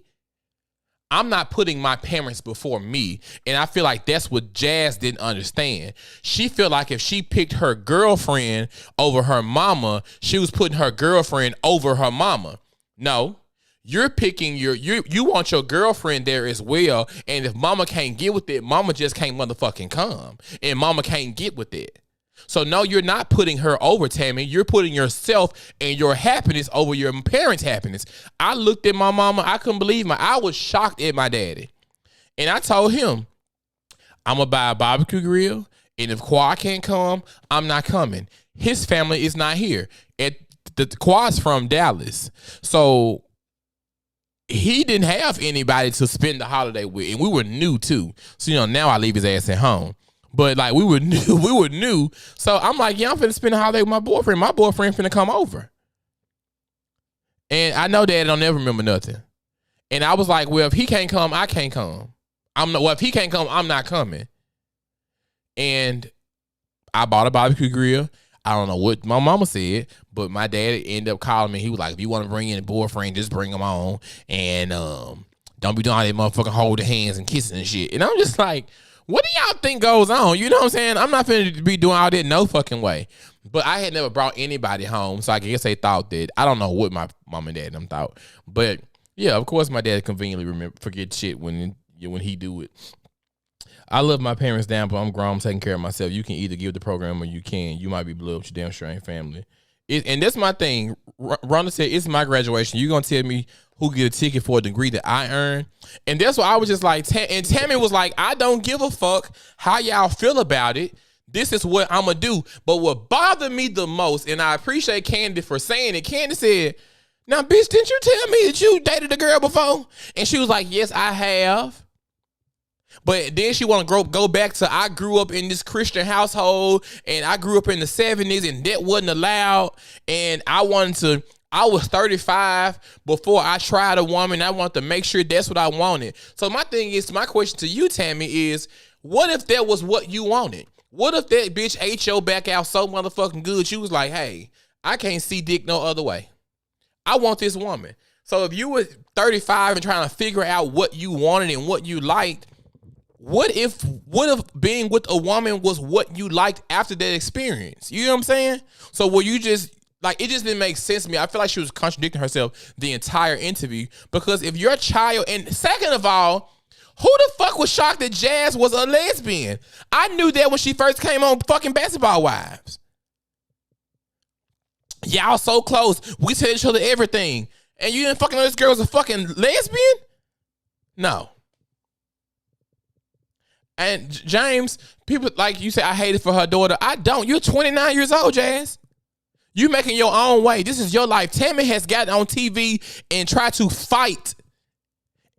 I'm not putting my parents before me. And I feel like that's what Jazz didn't understand. She felt like if she picked her girlfriend over her mama, she was putting her girlfriend over her mama. No, you're picking you want your girlfriend there as well. And if mama can't get with it, mama just can't motherfucking come. And mama can't get with it. So no, you're not putting her over, Tami. You're putting yourself and your happiness over your parents' happiness. I looked at my mama. I couldn't believe I was shocked at my daddy. And I told him, I'm going to buy a barbecue grill. And if Quad can't come, I'm not coming. His family is not here. The Quad's from Dallas. So he didn't have anybody to spend the holiday with. And we were new too. So, now I leave his ass at home. But like we were new. So I'm like, yeah, I'm finna spend a holiday with my boyfriend. My boyfriend finna come over. And I know Dad don't ever remember nothing. And I was like, well, if he can't come, I can't come. If he can't come, I'm not coming. And I bought a barbecue grill. I don't know what my mama said, but my dad ended up calling me. He was like, if you want to bring in a boyfriend, just bring him on. And don't be doing all that motherfucking holding hands and kissing and shit. And I'm just like, what do y'all think goes on? You know what I'm saying? I'm not finna be doing all that no fucking way. But I had never brought anybody home, so I guess they thought that. I don't know what my mom and dad and them thought. But yeah, of course my dad conveniently forget shit when he do it. I love my parents down, but I'm grown. I'm taking care of myself. You can either give the program or you can. You might be blood, but you damn sure ain't family. And that's my thing. Rhonda said, it's my graduation. You gonna tell me who get a ticket for a degree that I earned? And that's why I was just like, and Tami was like, I don't give a fuck how y'all feel about it. This is what I'm gonna do. But what bothered me the most, and I appreciate Candy for saying it, Candy said, now, bitch, didn't you tell me that you dated a girl before? And she was like, yes, I have. But then she want to go back to, I grew up in this Christian household and I grew up in the 70s and that wasn't allowed. And I was 35 before I tried a woman. I wanted to make sure that's what I wanted. So my question to you, Tami, is what if that was what you wanted? What if that bitch ate your back out so motherfucking good, you was like, hey, I can't see dick no other way. I want this woman. So if you were 35 and trying to figure out what you wanted and what you liked, what if being with a woman was what you liked after that experience? You know what I'm saying? So were you just like, it just didn't make sense to me. I feel like she was contradicting herself the entire interview, because if your child, and second of all, who the fuck was shocked that Jazz was a lesbian? I knew that when she first came on fucking Basketball Wives. Y'all so close. We tell each other everything. And you didn't fucking know this girl was a fucking lesbian? No. And James, people like you say, I hate it for her daughter. I don't. You're 29 years old, Jazz. You making your own way. This is your life. Tami has gotten on TV and tried to fight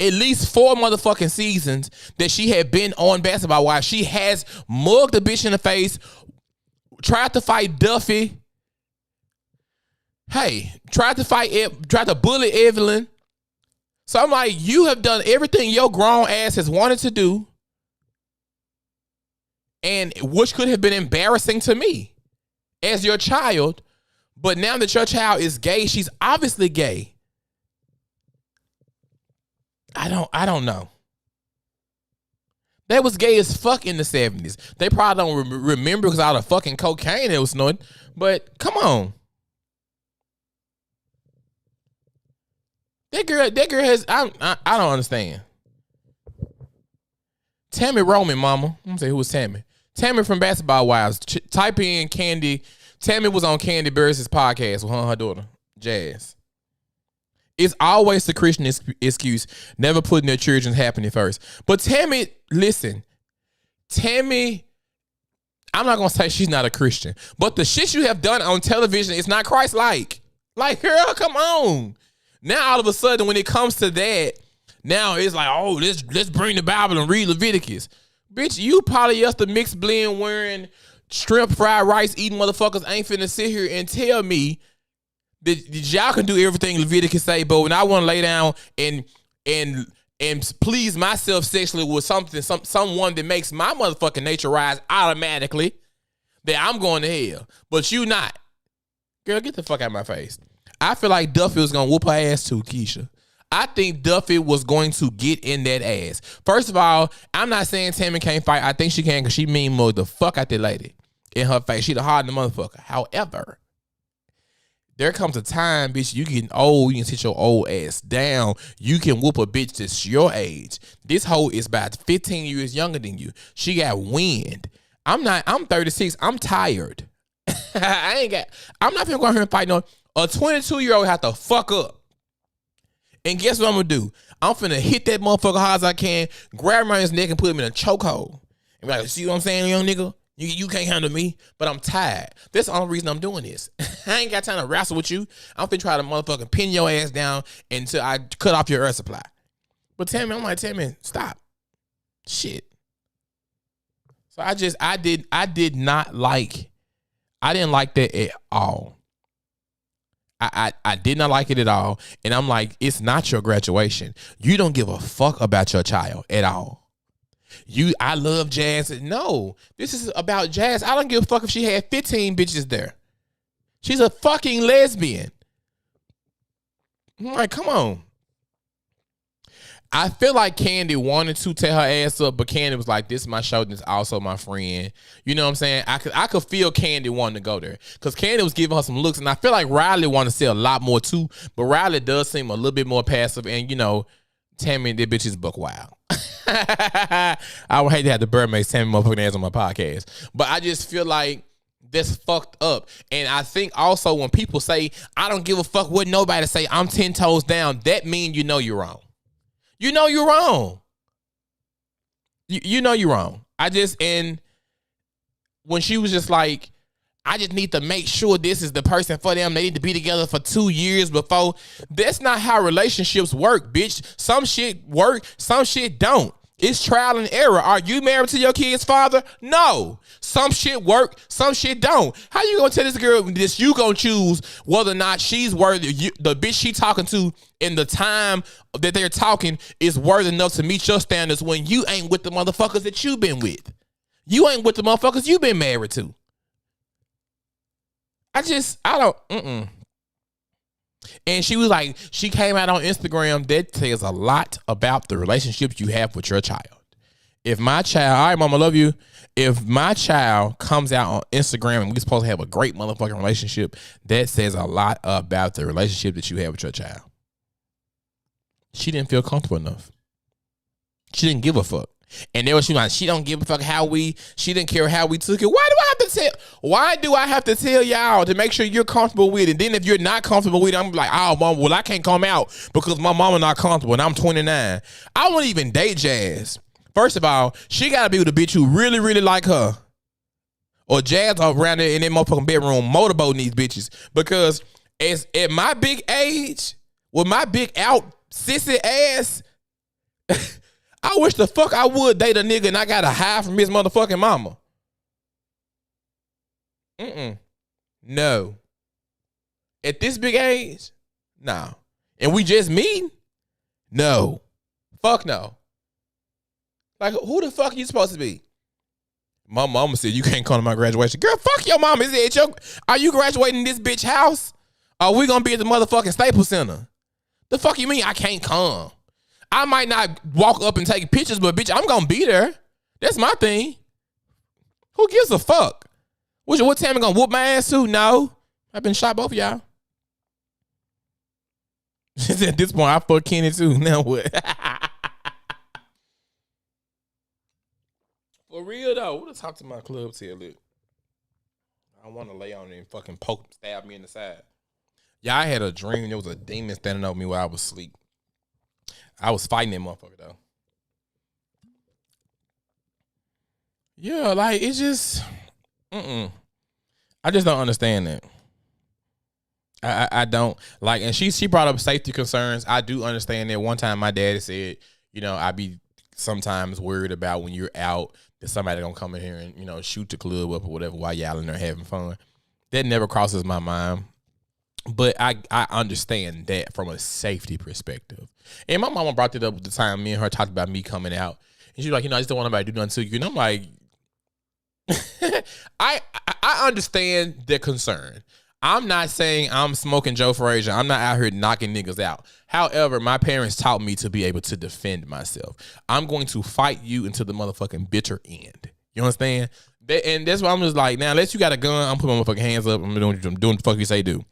at least 4 motherfucking seasons that she had been on Basketball Wives. She has mugged the bitch in the face, tried to fight Duffy. Hey, tried to bully Evelyn. So I'm like, you have done everything your grown ass has wanted to do, and which could have been embarrassing to me as your child. But now that your child is gay, she's obviously gay. I don't know. They was gay as fuck in the 70s. They probably don't remember because all the fucking cocaine they was snorting. But come on. That girl has, I don't understand. Tami Roman, mama. I'm gonna say who was Tami. Tami from Basketball Wives. Type in Candy. Tami was on Candy Burris' podcast with her and her daughter, Jazz. It's always the Christian excuse, never putting their children's happiness first. But Tami, listen, Tami, I'm not gonna say she's not a Christian, but the shit you have done on television is not Christ-like. Like, girl, come on. Now all of a sudden, when it comes to that, now it's like, oh, let's bring the Bible and read Leviticus. Bitch, you polyester mixed blend wearing shrimp fried rice eating motherfuckers ain't finna sit here and tell me that y'all can do everything Leviticus say, but when I want to lay down and please myself sexually with someone that makes my motherfucking nature rise automatically, that I'm going to hell. But you not. Girl, get the fuck out of my face. I feel like Duffy was going to whoop her ass too, Keisha. I think Duffy was going to get in that ass. First of all, I'm not saying Tami can't fight. I think she can because she mean more the fuck out that lady in her face. She the hardened motherfucker. However, there comes a time, bitch, you getting old, you can sit your old ass down. You can whoop a bitch that's your age. This hoe is about 15 years younger than you. She got wind. I'm 36. I'm tired. I'm not gonna go out here and fight no. A 22-year-old have to fuck up. And guess what I'm gonna do? I'm finna hit that motherfucker hard as I can, grab around his neck and put him in a chokehold. And be like, see what I'm saying, young nigga? You can't handle me, but I'm tired. That's the only reason I'm doing this. I ain't got time to wrestle with you. I'm finna try to motherfucking pin your ass down until I cut off your air supply. But Tami, stop. Shit. So I didn't like that at all. I did not like it at all. And I'm like, it's not your graduation. You don't give a fuck about your child at all. I love Jazz. No, this is about Jazz. I don't give a fuck if she had 15 bitches there. She's a fucking lesbian. I'm like, come on. I feel like Candy wanted to tear her ass up, but Candy was like, this is my show, this is also my friend. You know what I'm saying? I could feel Candy wanting to go there. Because Candy was giving her some looks, and I feel like Riley wanted to say a lot more too, but Riley does seem a little bit more passive, and you know, Tami, that bitch is buck wild. I would hate to have the bird make Tami motherfucking ass on my podcast. But I just feel like that's fucked up. And I think also when people say, I don't give a fuck what nobody say, I'm 10 toes down, that means you know you're wrong. You know you're wrong. You know you're wrong. And when she was just like, I just need to make sure this is the person for them. They need to be together for 2 years before. That's not how relationships work, bitch. Some shit work, some shit don't. It's trial and error. Are you married to your kid's father? No. Some shit work, some shit don't. How you gonna tell this girl this? You gonna choose whether or not she's worthy, the bitch she talking to in the time that they're talking is worthy enough to meet your standards when you ain't with the motherfuckers that you been with. You ain't with the motherfuckers you been married to. And she was like, she came out on Instagram. That says a lot about the relationships you have with your child. If my child, all right, mom, I love you. If my child comes out on Instagram and we're supposed to have a great motherfucking relationship, that says a lot about the relationship that you have with your child. She didn't feel comfortable enough. She didn't give a fuck. And there was she like, she don't give a fuck she didn't care how we took it. Why do I have to tell y'all to make sure you're comfortable with it? And then if you're not comfortable with it, I'm like, oh, mom, well, I can't come out because my mama not comfortable and I'm 29. I won't even date Jazz. First of all, she got to be with a bitch who really, really like her. Or Jazz around there in that motherfucking bedroom motorboating these bitches. Because at my big age, with my big out sissy ass, I wish the fuck I would date a nigga and I gotta hide from his motherfucking mama. No. At this big age? Nah. And we just meet? No. Fuck no. Like, who the fuck are you supposed to be? My mama said you can't come to my graduation. Girl, fuck your mama. Are you graduating this bitch house? Are we gonna be at the motherfucking Staples Center? The fuck you mean I can't come? I might not walk up and take pictures, but bitch, I'm gonna be there. That's my thing. Who gives a fuck? What Tami gonna whoop my ass too? No. I've been shot both of y'all. She said at this point, I fuck Kenny too. Now what? For real though, what to talk to my club till it? I want to lay on it and fucking stab me in the side. Yeah, I had a dream. There was a demon standing over me while I was asleep. I was fighting that motherfucker though. Yeah, like it's just, I just don't understand that. I don't like, and she brought up safety concerns. I do understand that. One time my dad said, I be sometimes worried about when you're out that somebody gonna come in here and, shoot the club up or whatever while y'all in there having fun. That never crosses my mind. But I understand that from a safety perspective. And my mama brought it up at the time me and her talked about me coming out. And she's like, I just don't want nobody to do nothing to you. And I'm like, I understand the concern. I'm not saying I'm smoking Joe Frazier. I'm not out here knocking niggas out. However, my parents taught me to be able to defend myself. I'm going to fight you until the motherfucking bitter end. You understand? And that's why I'm just like, now, unless you got a gun, I'm putting my motherfucking hands up. I'm doing the fuck you say do.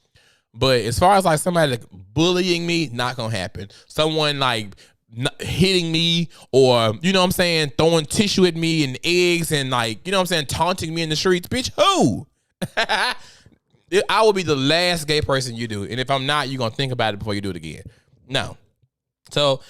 But as far as like somebody like bullying me, not gonna happen. Someone like hitting me or, throwing tissue at me and eggs and like, taunting me in the streets. Bitch, who? I will be the last gay person you do. And if I'm not, you're going to think about it before you do it again. No. So,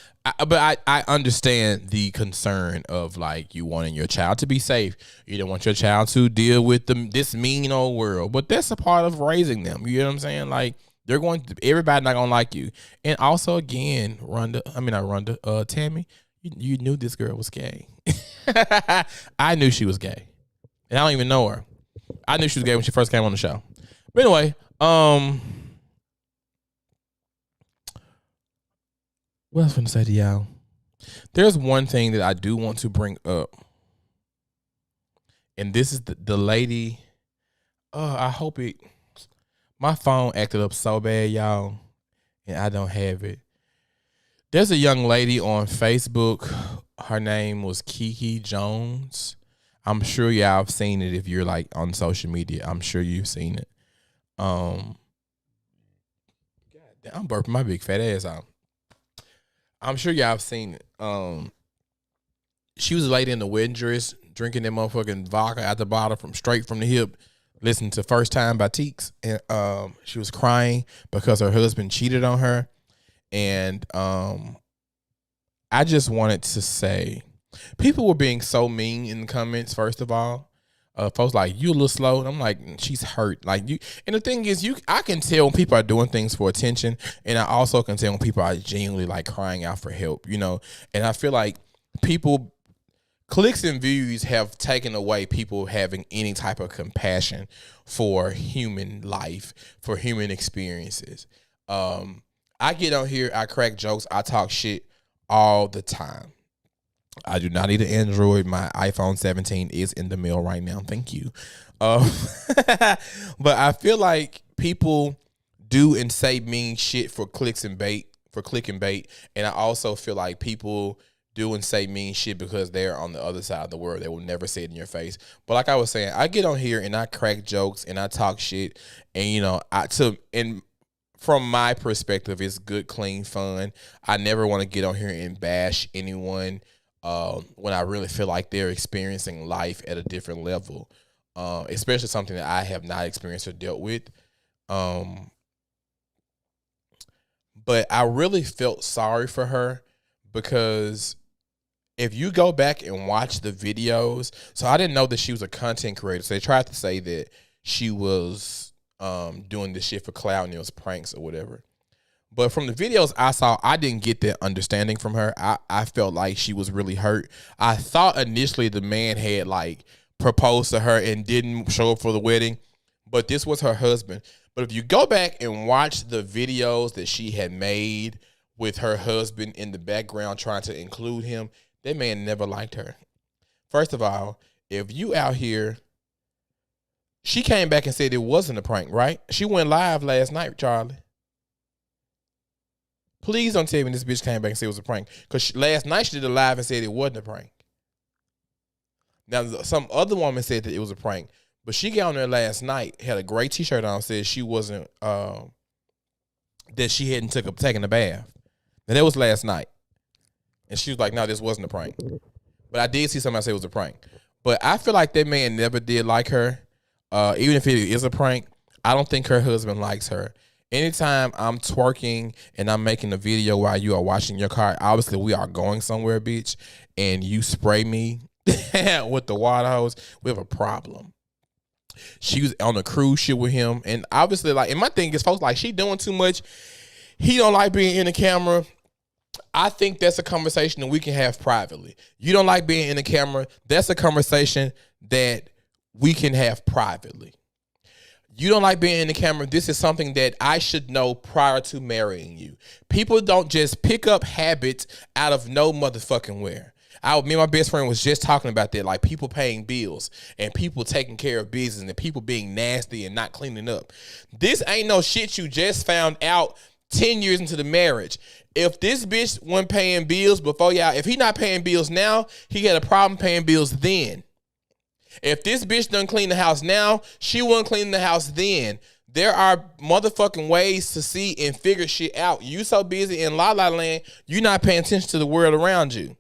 but I understand the concern of like you wanting your child to be safe. You don't want your child to deal with this mean old world. But that's a part of raising them. You know what I'm saying? Like everybody not going to like you. And also again, Tami, you knew this girl was gay. I knew she was gay. And I don't even know her. I knew she was gay when she first came on the show. But anyway, what else I was going to say to y'all? There's one thing that I do want to bring up. And this is the lady. I hope my phone acted up so bad, y'all. And I don't have it. There's a young lady on Facebook. Her name was Kiki Jones. I'm sure y'all have seen it if you're like on social media. I'm sure you've seen it. God damn, I'm burping my big fat ass out. I'm sure y'all have seen it. She was a lady in the wedding dress drinking that motherfucking vodka out the bottle straight from the hip, listening to First Time by Teeks. And she was crying because her husband cheated on her. And I just wanted to say, people were being so mean in the comments, first of all. Folks like, you a little slow. And I'm like, she's hurt. Like you. And the thing is, I can tell when people are doing things for attention. And I also can tell when people are genuinely like crying out for help, And I feel like clicks and views have taken away people having any type of compassion for human life, for human experiences. I get on here, I crack jokes, I talk shit all the time. I do not need an Android. My iPhone 17 is in the mail right now. Thank you. But I feel like people do and say mean shit for click and bait. And I also feel like people do and say mean shit because they're on the other side of the world. They will never say it in your face. But like I was saying, I get on here and I crack jokes and I talk shit. And, from my perspective, it's good, clean fun. I never want to get on here and bash anyone when I really feel like they're experiencing life at a different level, especially something that I have not experienced or dealt with. But I really felt sorry for her because if you go back and watch the videos, so I didn't know that she was a content creator. So they tried to say that she was doing this shit for clout and it was pranks or whatever. But from the videos I saw, I didn't get that understanding from her. I felt like she was really hurt. I thought initially the man had like proposed to her and didn't show up for the wedding, but this was her husband. But if you go back and watch the videos that she had made with her husband in the background trying to include him, that man never liked her. First of all, if you out here, she came back and said it wasn't a prank, right? She went live last night, Charlie. Please don't tell me this bitch came back and said it was a prank. Because last night she did a live and said it wasn't a prank. Now, some other woman said that it was a prank. But she got on there last night, had a gray t-shirt on, said she wasn't, that she hadn't taken a bath. And that was last night. And she was like, no, this wasn't a prank. But I did see somebody say it was a prank. But I feel like that man never did like her. Even if it is a prank, I don't think her husband likes her. Anytime I'm twerking and I'm making a video while you are washing your car, obviously we are going somewhere, bitch, and you spray me with the water hose, we have a problem. She was on a cruise ship with him, and obviously, like, and my thing is, folks, like, she doing too much. He don't like being in the camera. I think that's a conversation that we can have privately. You don't like being in the camera. That's a conversation that we can have privately. You don't like being in the camera. This is something that I should know prior to marrying you. People don't just pick up habits out of no motherfucking where. Me and my best friend was just talking about that, like people paying bills and people taking care of business and people being nasty and not cleaning up. This ain't no shit you just found out 10 years into the marriage. If this bitch wasn't paying bills before y'all, if he not paying bills now, he had a problem paying bills then. If this bitch done clean the house now, she wasn't cleaning the house then. There are motherfucking ways to see and figure shit out. You so busy in la la land, you not paying attention to the world around you.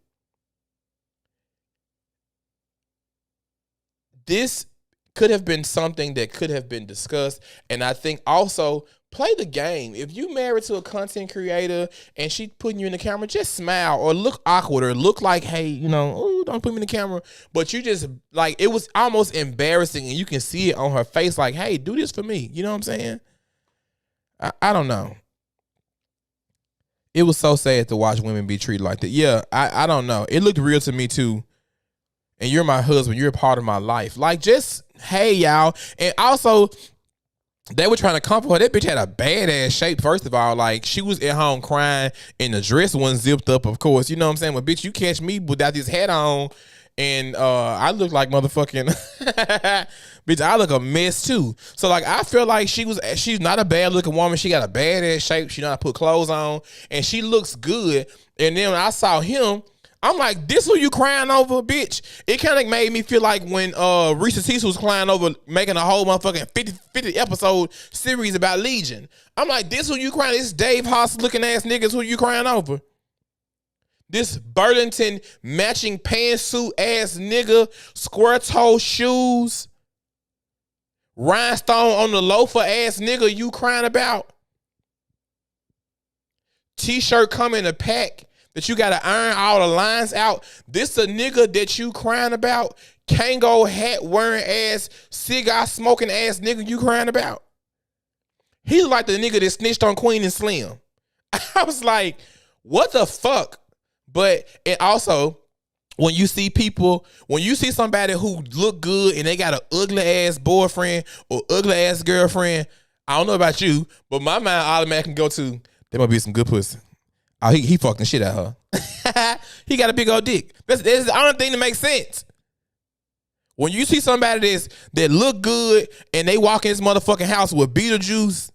This could have been something that could have been discussed. And I think also play the game. If you married to a content creator and she putting you in the camera, just smile or look awkward or look like, hey, you know, oh, don't put me in the camera. But you just, like, it was almost embarrassing and you can see it on her face like, hey, do this for me. You know what I'm saying? I don't know. It was so sad to watch women be treated like that. Yeah, I don't know. It looked real to me too. And you're my husband. You're a part of my life. Like, just, hey, y'all. And also, they were trying to comfort her. That bitch had a badass shape, first of all. Like, she was at home crying, and the dress wasn't zipped up, of course. You know what I'm saying? But, bitch, you catch me without this hat on, and I look like motherfucking... bitch, I look a mess, too. So, like, I feel like she's not a bad-looking woman. She got a badass shape. She know how to put clothes on, and she looks good. And then when I saw him... I'm like, this who you crying over, bitch? It kind of made me feel like when Reese Teese was crying over making a whole motherfucking 50 episode series about Legion. I'm like, this who you crying? This Dave Haas looking ass niggas who you crying over? This Burlington matching pantsuit ass nigga, square toe shoes, rhinestone on the loafer ass nigga you crying about? T-shirt come in a pack that you gotta iron all the lines out. This a nigga that you crying about? Kango hat wearing ass, cigar smoking ass nigga you crying about? He like the nigga that snitched on Queen and Slim. I was like, what the fuck? But, and also, when you see somebody who look good and they got an ugly ass boyfriend or ugly ass girlfriend, I don't know about you, but my mind automatically go to, there might be some good pussy. Oh, he fucking shit out of her. He got a big old dick. That's the only thing that makes sense. When you see somebody that look good and they walk in this motherfucking house with Beetlejuice,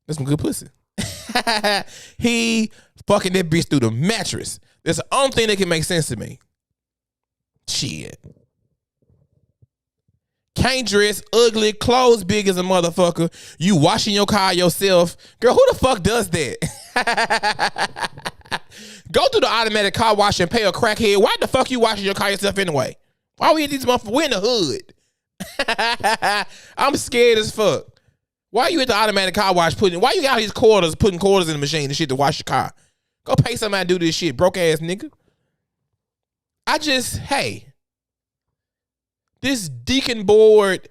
that's some good pussy. He fucking that bitch through the mattress. That's the only thing that can make sense to me. Shit. Can't dress, ugly, clothes big as a motherfucker. You washing your car yourself. Girl, who the fuck does that? Go through the automatic car wash and pay a crackhead. Why the fuck you washing your car yourself anyway? Why we in these motherfuckers? We in the hood. I'm scared as fuck. Why you at the automatic car wash why you got these putting quarters in the machine and shit to wash your car? Go pay somebody to do this shit, broke ass nigga. Hey. This Deacon Board,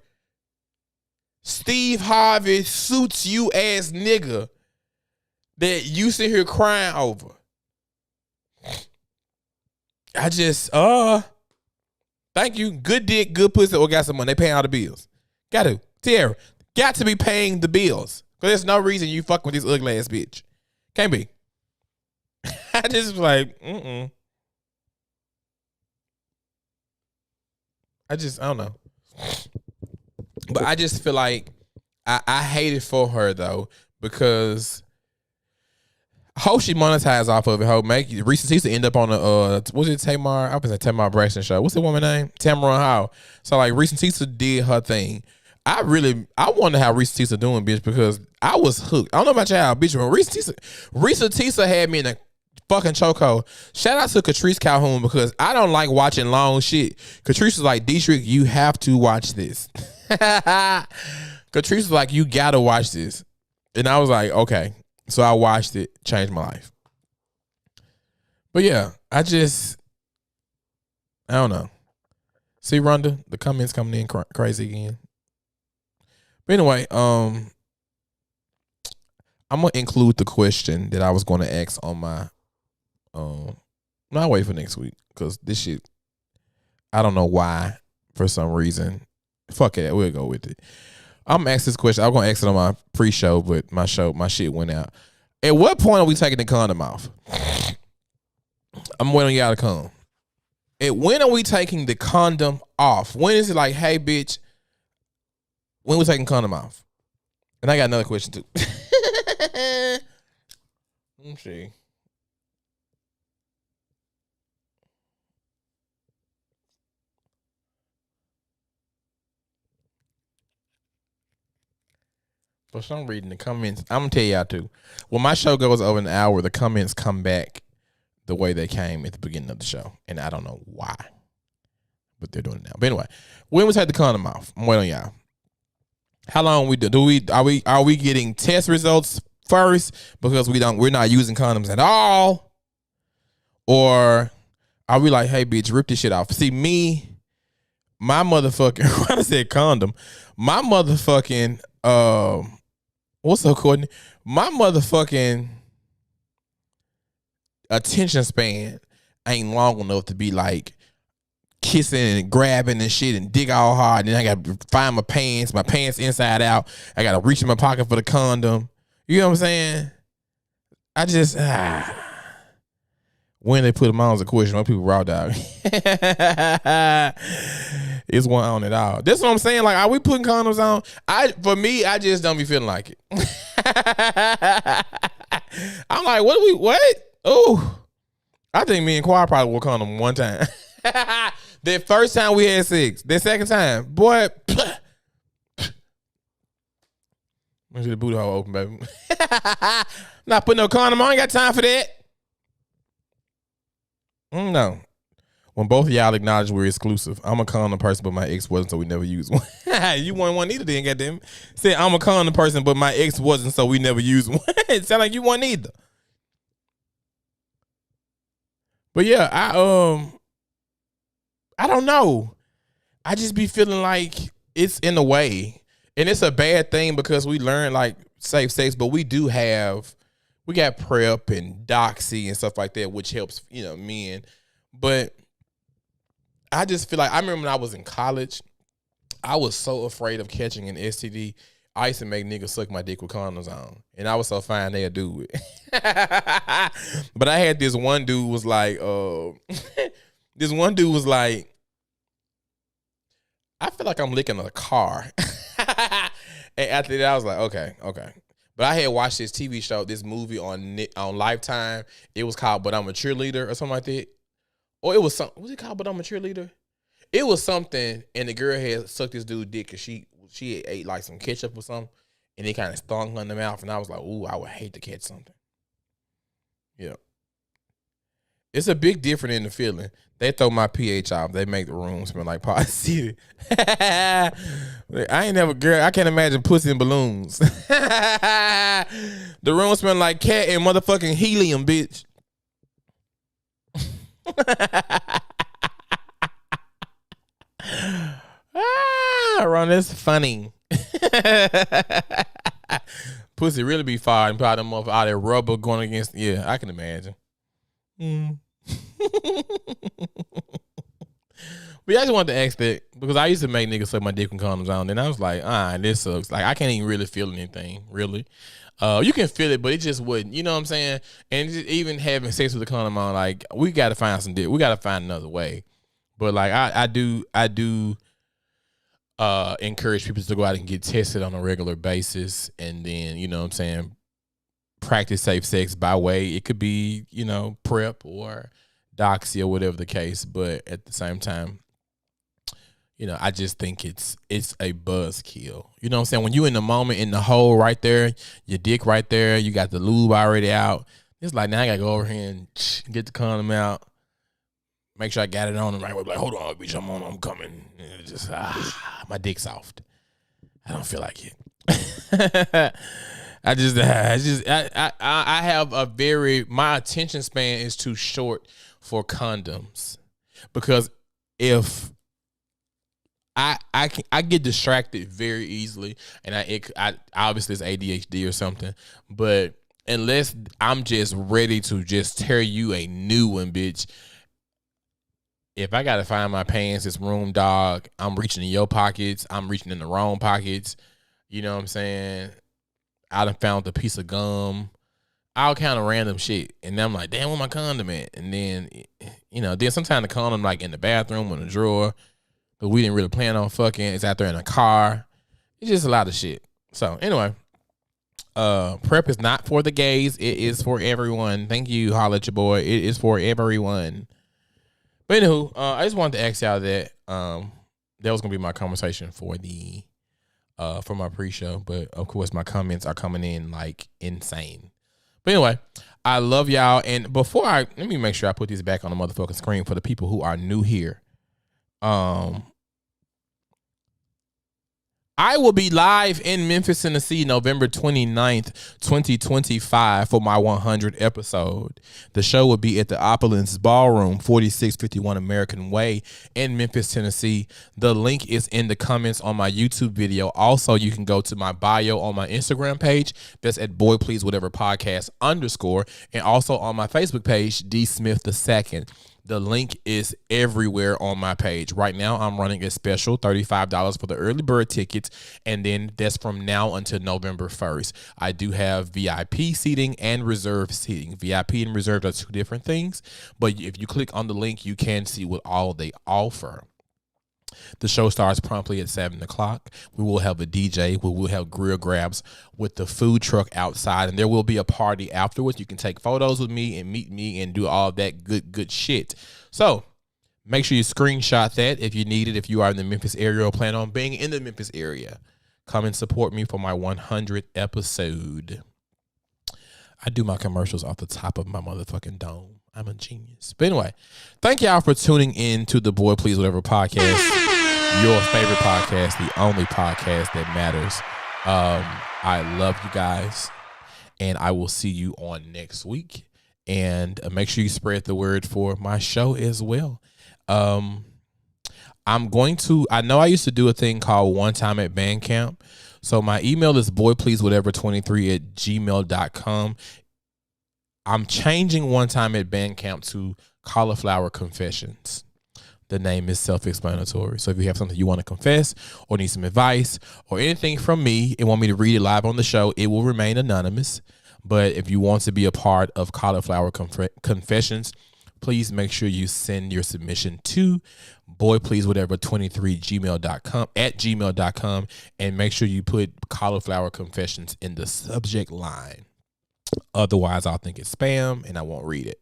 Steve Harvey suits you ass nigga that you sit here crying over. Thank you. Good dick, good pussy, or got some money. They paying all the bills. Got to. Tierra, got to be paying the bills. Because there's no reason you fucking with this ugly ass bitch. Can't be. I just like, I don't know. But I just feel like I hate it for her though, because Hope she monetized off of it. Hope make Reese used to end up on the was it Tamar? I was at Tamar Braxton show. What's the woman name? Tamara Howe. So like Reese Tisa did her thing. I wonder how Reese Tisa doing, bitch, because I was hooked. I don't know about y'all, bitch, but Reese Tisa had me in a fucking chokehold. Shout out to Catrice Calhoun because I don't like watching long shit. Catrice was like, Dietrich, you have to watch this. Catrice was like, you gotta watch this. And I was like, okay. So I watched it, changed my life. But yeah, I don't know. See, Rhonda, the comments coming in crazy again. But anyway, I'm gonna include the question that I was gonna ask on my no, I'll wait for next week because this shit, I don't know why, for some reason. Fuck it, we'll go with it. I'm gonna ask this question. I was gonna ask it on my pre-show, but my shit went out. At what point are we taking the condom off? I'm waiting on y'all to come. When are we taking the condom off? When is it like, hey, bitch, when we taking condom off? And I got another question too. Let me see. For some reason, the comments, I'm gonna tell y'all too. When my show goes over an hour, the comments come back the way they came at the beginning of the show, and I don't know why, but they're doing it now. But anyway, when we take the condom off, I'm waiting on y'all. How long are we getting test results first because we're not using condoms at all, or are we like, hey bitch, rip this shit off? See me, my motherfucking when I said condom, my motherfucking what's up, Courtney? My motherfucking attention span ain't long enough to be like kissing and grabbing and shit and dig all hard. And then I got to find my pants inside out. I got to reach in my pocket for the condom. You know what I'm saying? I just, when they put them on is a question. When people raw dog. It's one on it all. That's what I'm saying. Like, are we putting condoms on? For me, I just don't be feeling like it. I'm like, what? Oh, I think me and Quad probably wore condom one time. The first time we had sex. The second time, boy. Make sure the booty hole open, baby. Not putting no condom on. I ain't got time for that. No. When both of y'all acknowledge we're exclusive, I'm a condom person, but my ex wasn't, so we never used one. You want one either, then, goddamn. Say I'm a condom person, but my ex wasn't, so we never used one. It sound like you want either. But yeah, I don't know. I just be feeling like it's in a way, and it's a bad thing because we learn like safe sex, but we got PrEP and Doxy and stuff like that, which helps, men. But I just feel like I remember when I was in college, I was so afraid of catching an STD. I used to make niggas suck my dick with condoms on, and I was so fine they'd do it. But I had this one dude was like, I feel like I'm licking a car. And after that, I was like, okay. But I had watched this TV show, this movie on Lifetime. It was called But I'm a Cheerleader or something like that. Or it was something. Was it called But I'm a Cheerleader? It was something, and the girl had sucked this dude's dick because she ate like some ketchup or something, and it kind of stung her in the mouth. And I was like, ooh, I would hate to catch something. Yeah. It's a big difference in the feeling. They throw my pH off. They make the room smell like Pod City. I ain't never, girl, I can't imagine pussy and balloons. The room smell like cat and motherfucking helium, bitch. Ron, that's funny. Pussy really be fire and probably them off all that rubber going against. Yeah, I can imagine. But I just wanted to ask that because I used to make niggas suck my dick with condoms on, and I was like, this sucks. Like, I can't even really feel anything, really. You can feel it, but it just wouldn't. You know what I'm saying? And just even having sex with the condom on, like, we got to find some dick. We got to find another way. But like, I do encourage people to go out and get tested on a regular basis, and then, you know what I'm saying, practice safe sex by way. It could be, PrEP or Doxy or whatever the case. But at the same time, I just think it's a buzzkill. You know what I'm saying? When you in the moment, in the hole right there, your dick right there, you got the lube already out. It's like, now I gotta go over here and get the condom out. Make sure I got it on the right way. Like, hold on, bitch, I'm coming. And just my dick's soft. I don't feel like it. I have my attention span is too short for condoms, because if I get distracted very easily, and I obviously it's ADHD or something, but unless I'm just ready to just tear you a new one, bitch. If I gotta find my pants, it's room, dog. I'm reaching in your pockets. I'm reaching in the wrong pockets. You know what I'm saying? I done found a piece of gum, all kind of random shit. And then I'm like, damn, where my condom at? And then, then sometimes the condom like in the bathroom or in the drawer, but we didn't really plan on fucking. It's out there in a car. It's just a lot of shit. So anyway, PrEP is not for the gays. It is for everyone. Thank you, holla at your boy. It is for everyone. But anywho, I just wanted to ask y'all that. That was gonna be my conversation for my pre-show. But of course, my comments are coming in like insane. But anyway, I love y'all. And let me make sure I put these back on the motherfucking screen for the people who are new here. I will be live in Memphis, Tennessee, November 29th, 2025 for my 100th episode. The show will be at the Opulence Ballroom, 4651 American Way in Memphis, Tennessee. The link is in the comments on my YouTube video. Also, you can go to my bio on my Instagram page. That's at Boy Please Whatever Podcast _, and also on my Facebook page, D Smith II. The link is everywhere on my page. Right now, I'm running a special, $35 for the early bird tickets, and then that's from now until November 1st. I do have VIP seating and reserve seating. VIP and reserve are two different things, but if you click on the link, you can see what all they offer. The show starts promptly at 7 o'clock. We will have a DJ. We will have grill grabs with the food truck outside, and there will be a party afterwards. You can take photos with me and meet me and do all that good shit. So make sure you screenshot that if you need it. If you are in the Memphis area or plan on being in the Memphis area, come and support me for my 100th episode. I do my commercials off the top of my motherfucking dome. I'm a genius. But anyway, thank y'all for tuning in to the Boy Please Whatever podcast. Your favorite podcast, the only podcast that matters. I love you guys, and I will see you on next week. And make sure you spread the word for my show as well. I know I used to do a thing called One Time at Bandcamp. So my email is boypleasewhatever23@gmail.com. I'm changing One Time at Bandcamp to Cauliflower Confessions. The name is self-explanatory. So if you have something you want to confess or need some advice or anything from me and want me to read it live on the show, it will remain anonymous. But if you want to be a part of Cauliflower Confessions, please make sure you send your submission to boypleasewhatever23@gmail.com, and make sure you put Cauliflower Confessions in the subject line. Otherwise, I'll think it's spam and I won't read it.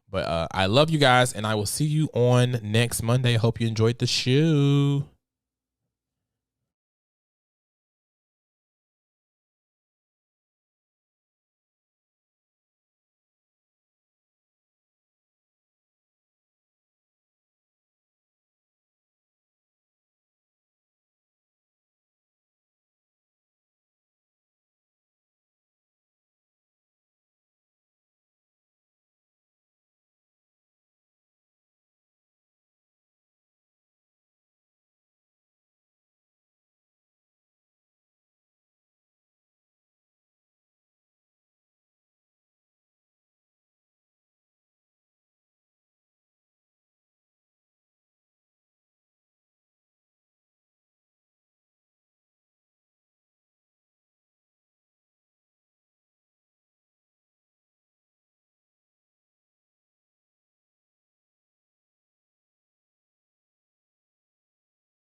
But I love you guys, and I will see you on next Monday. Hope you enjoyed the show.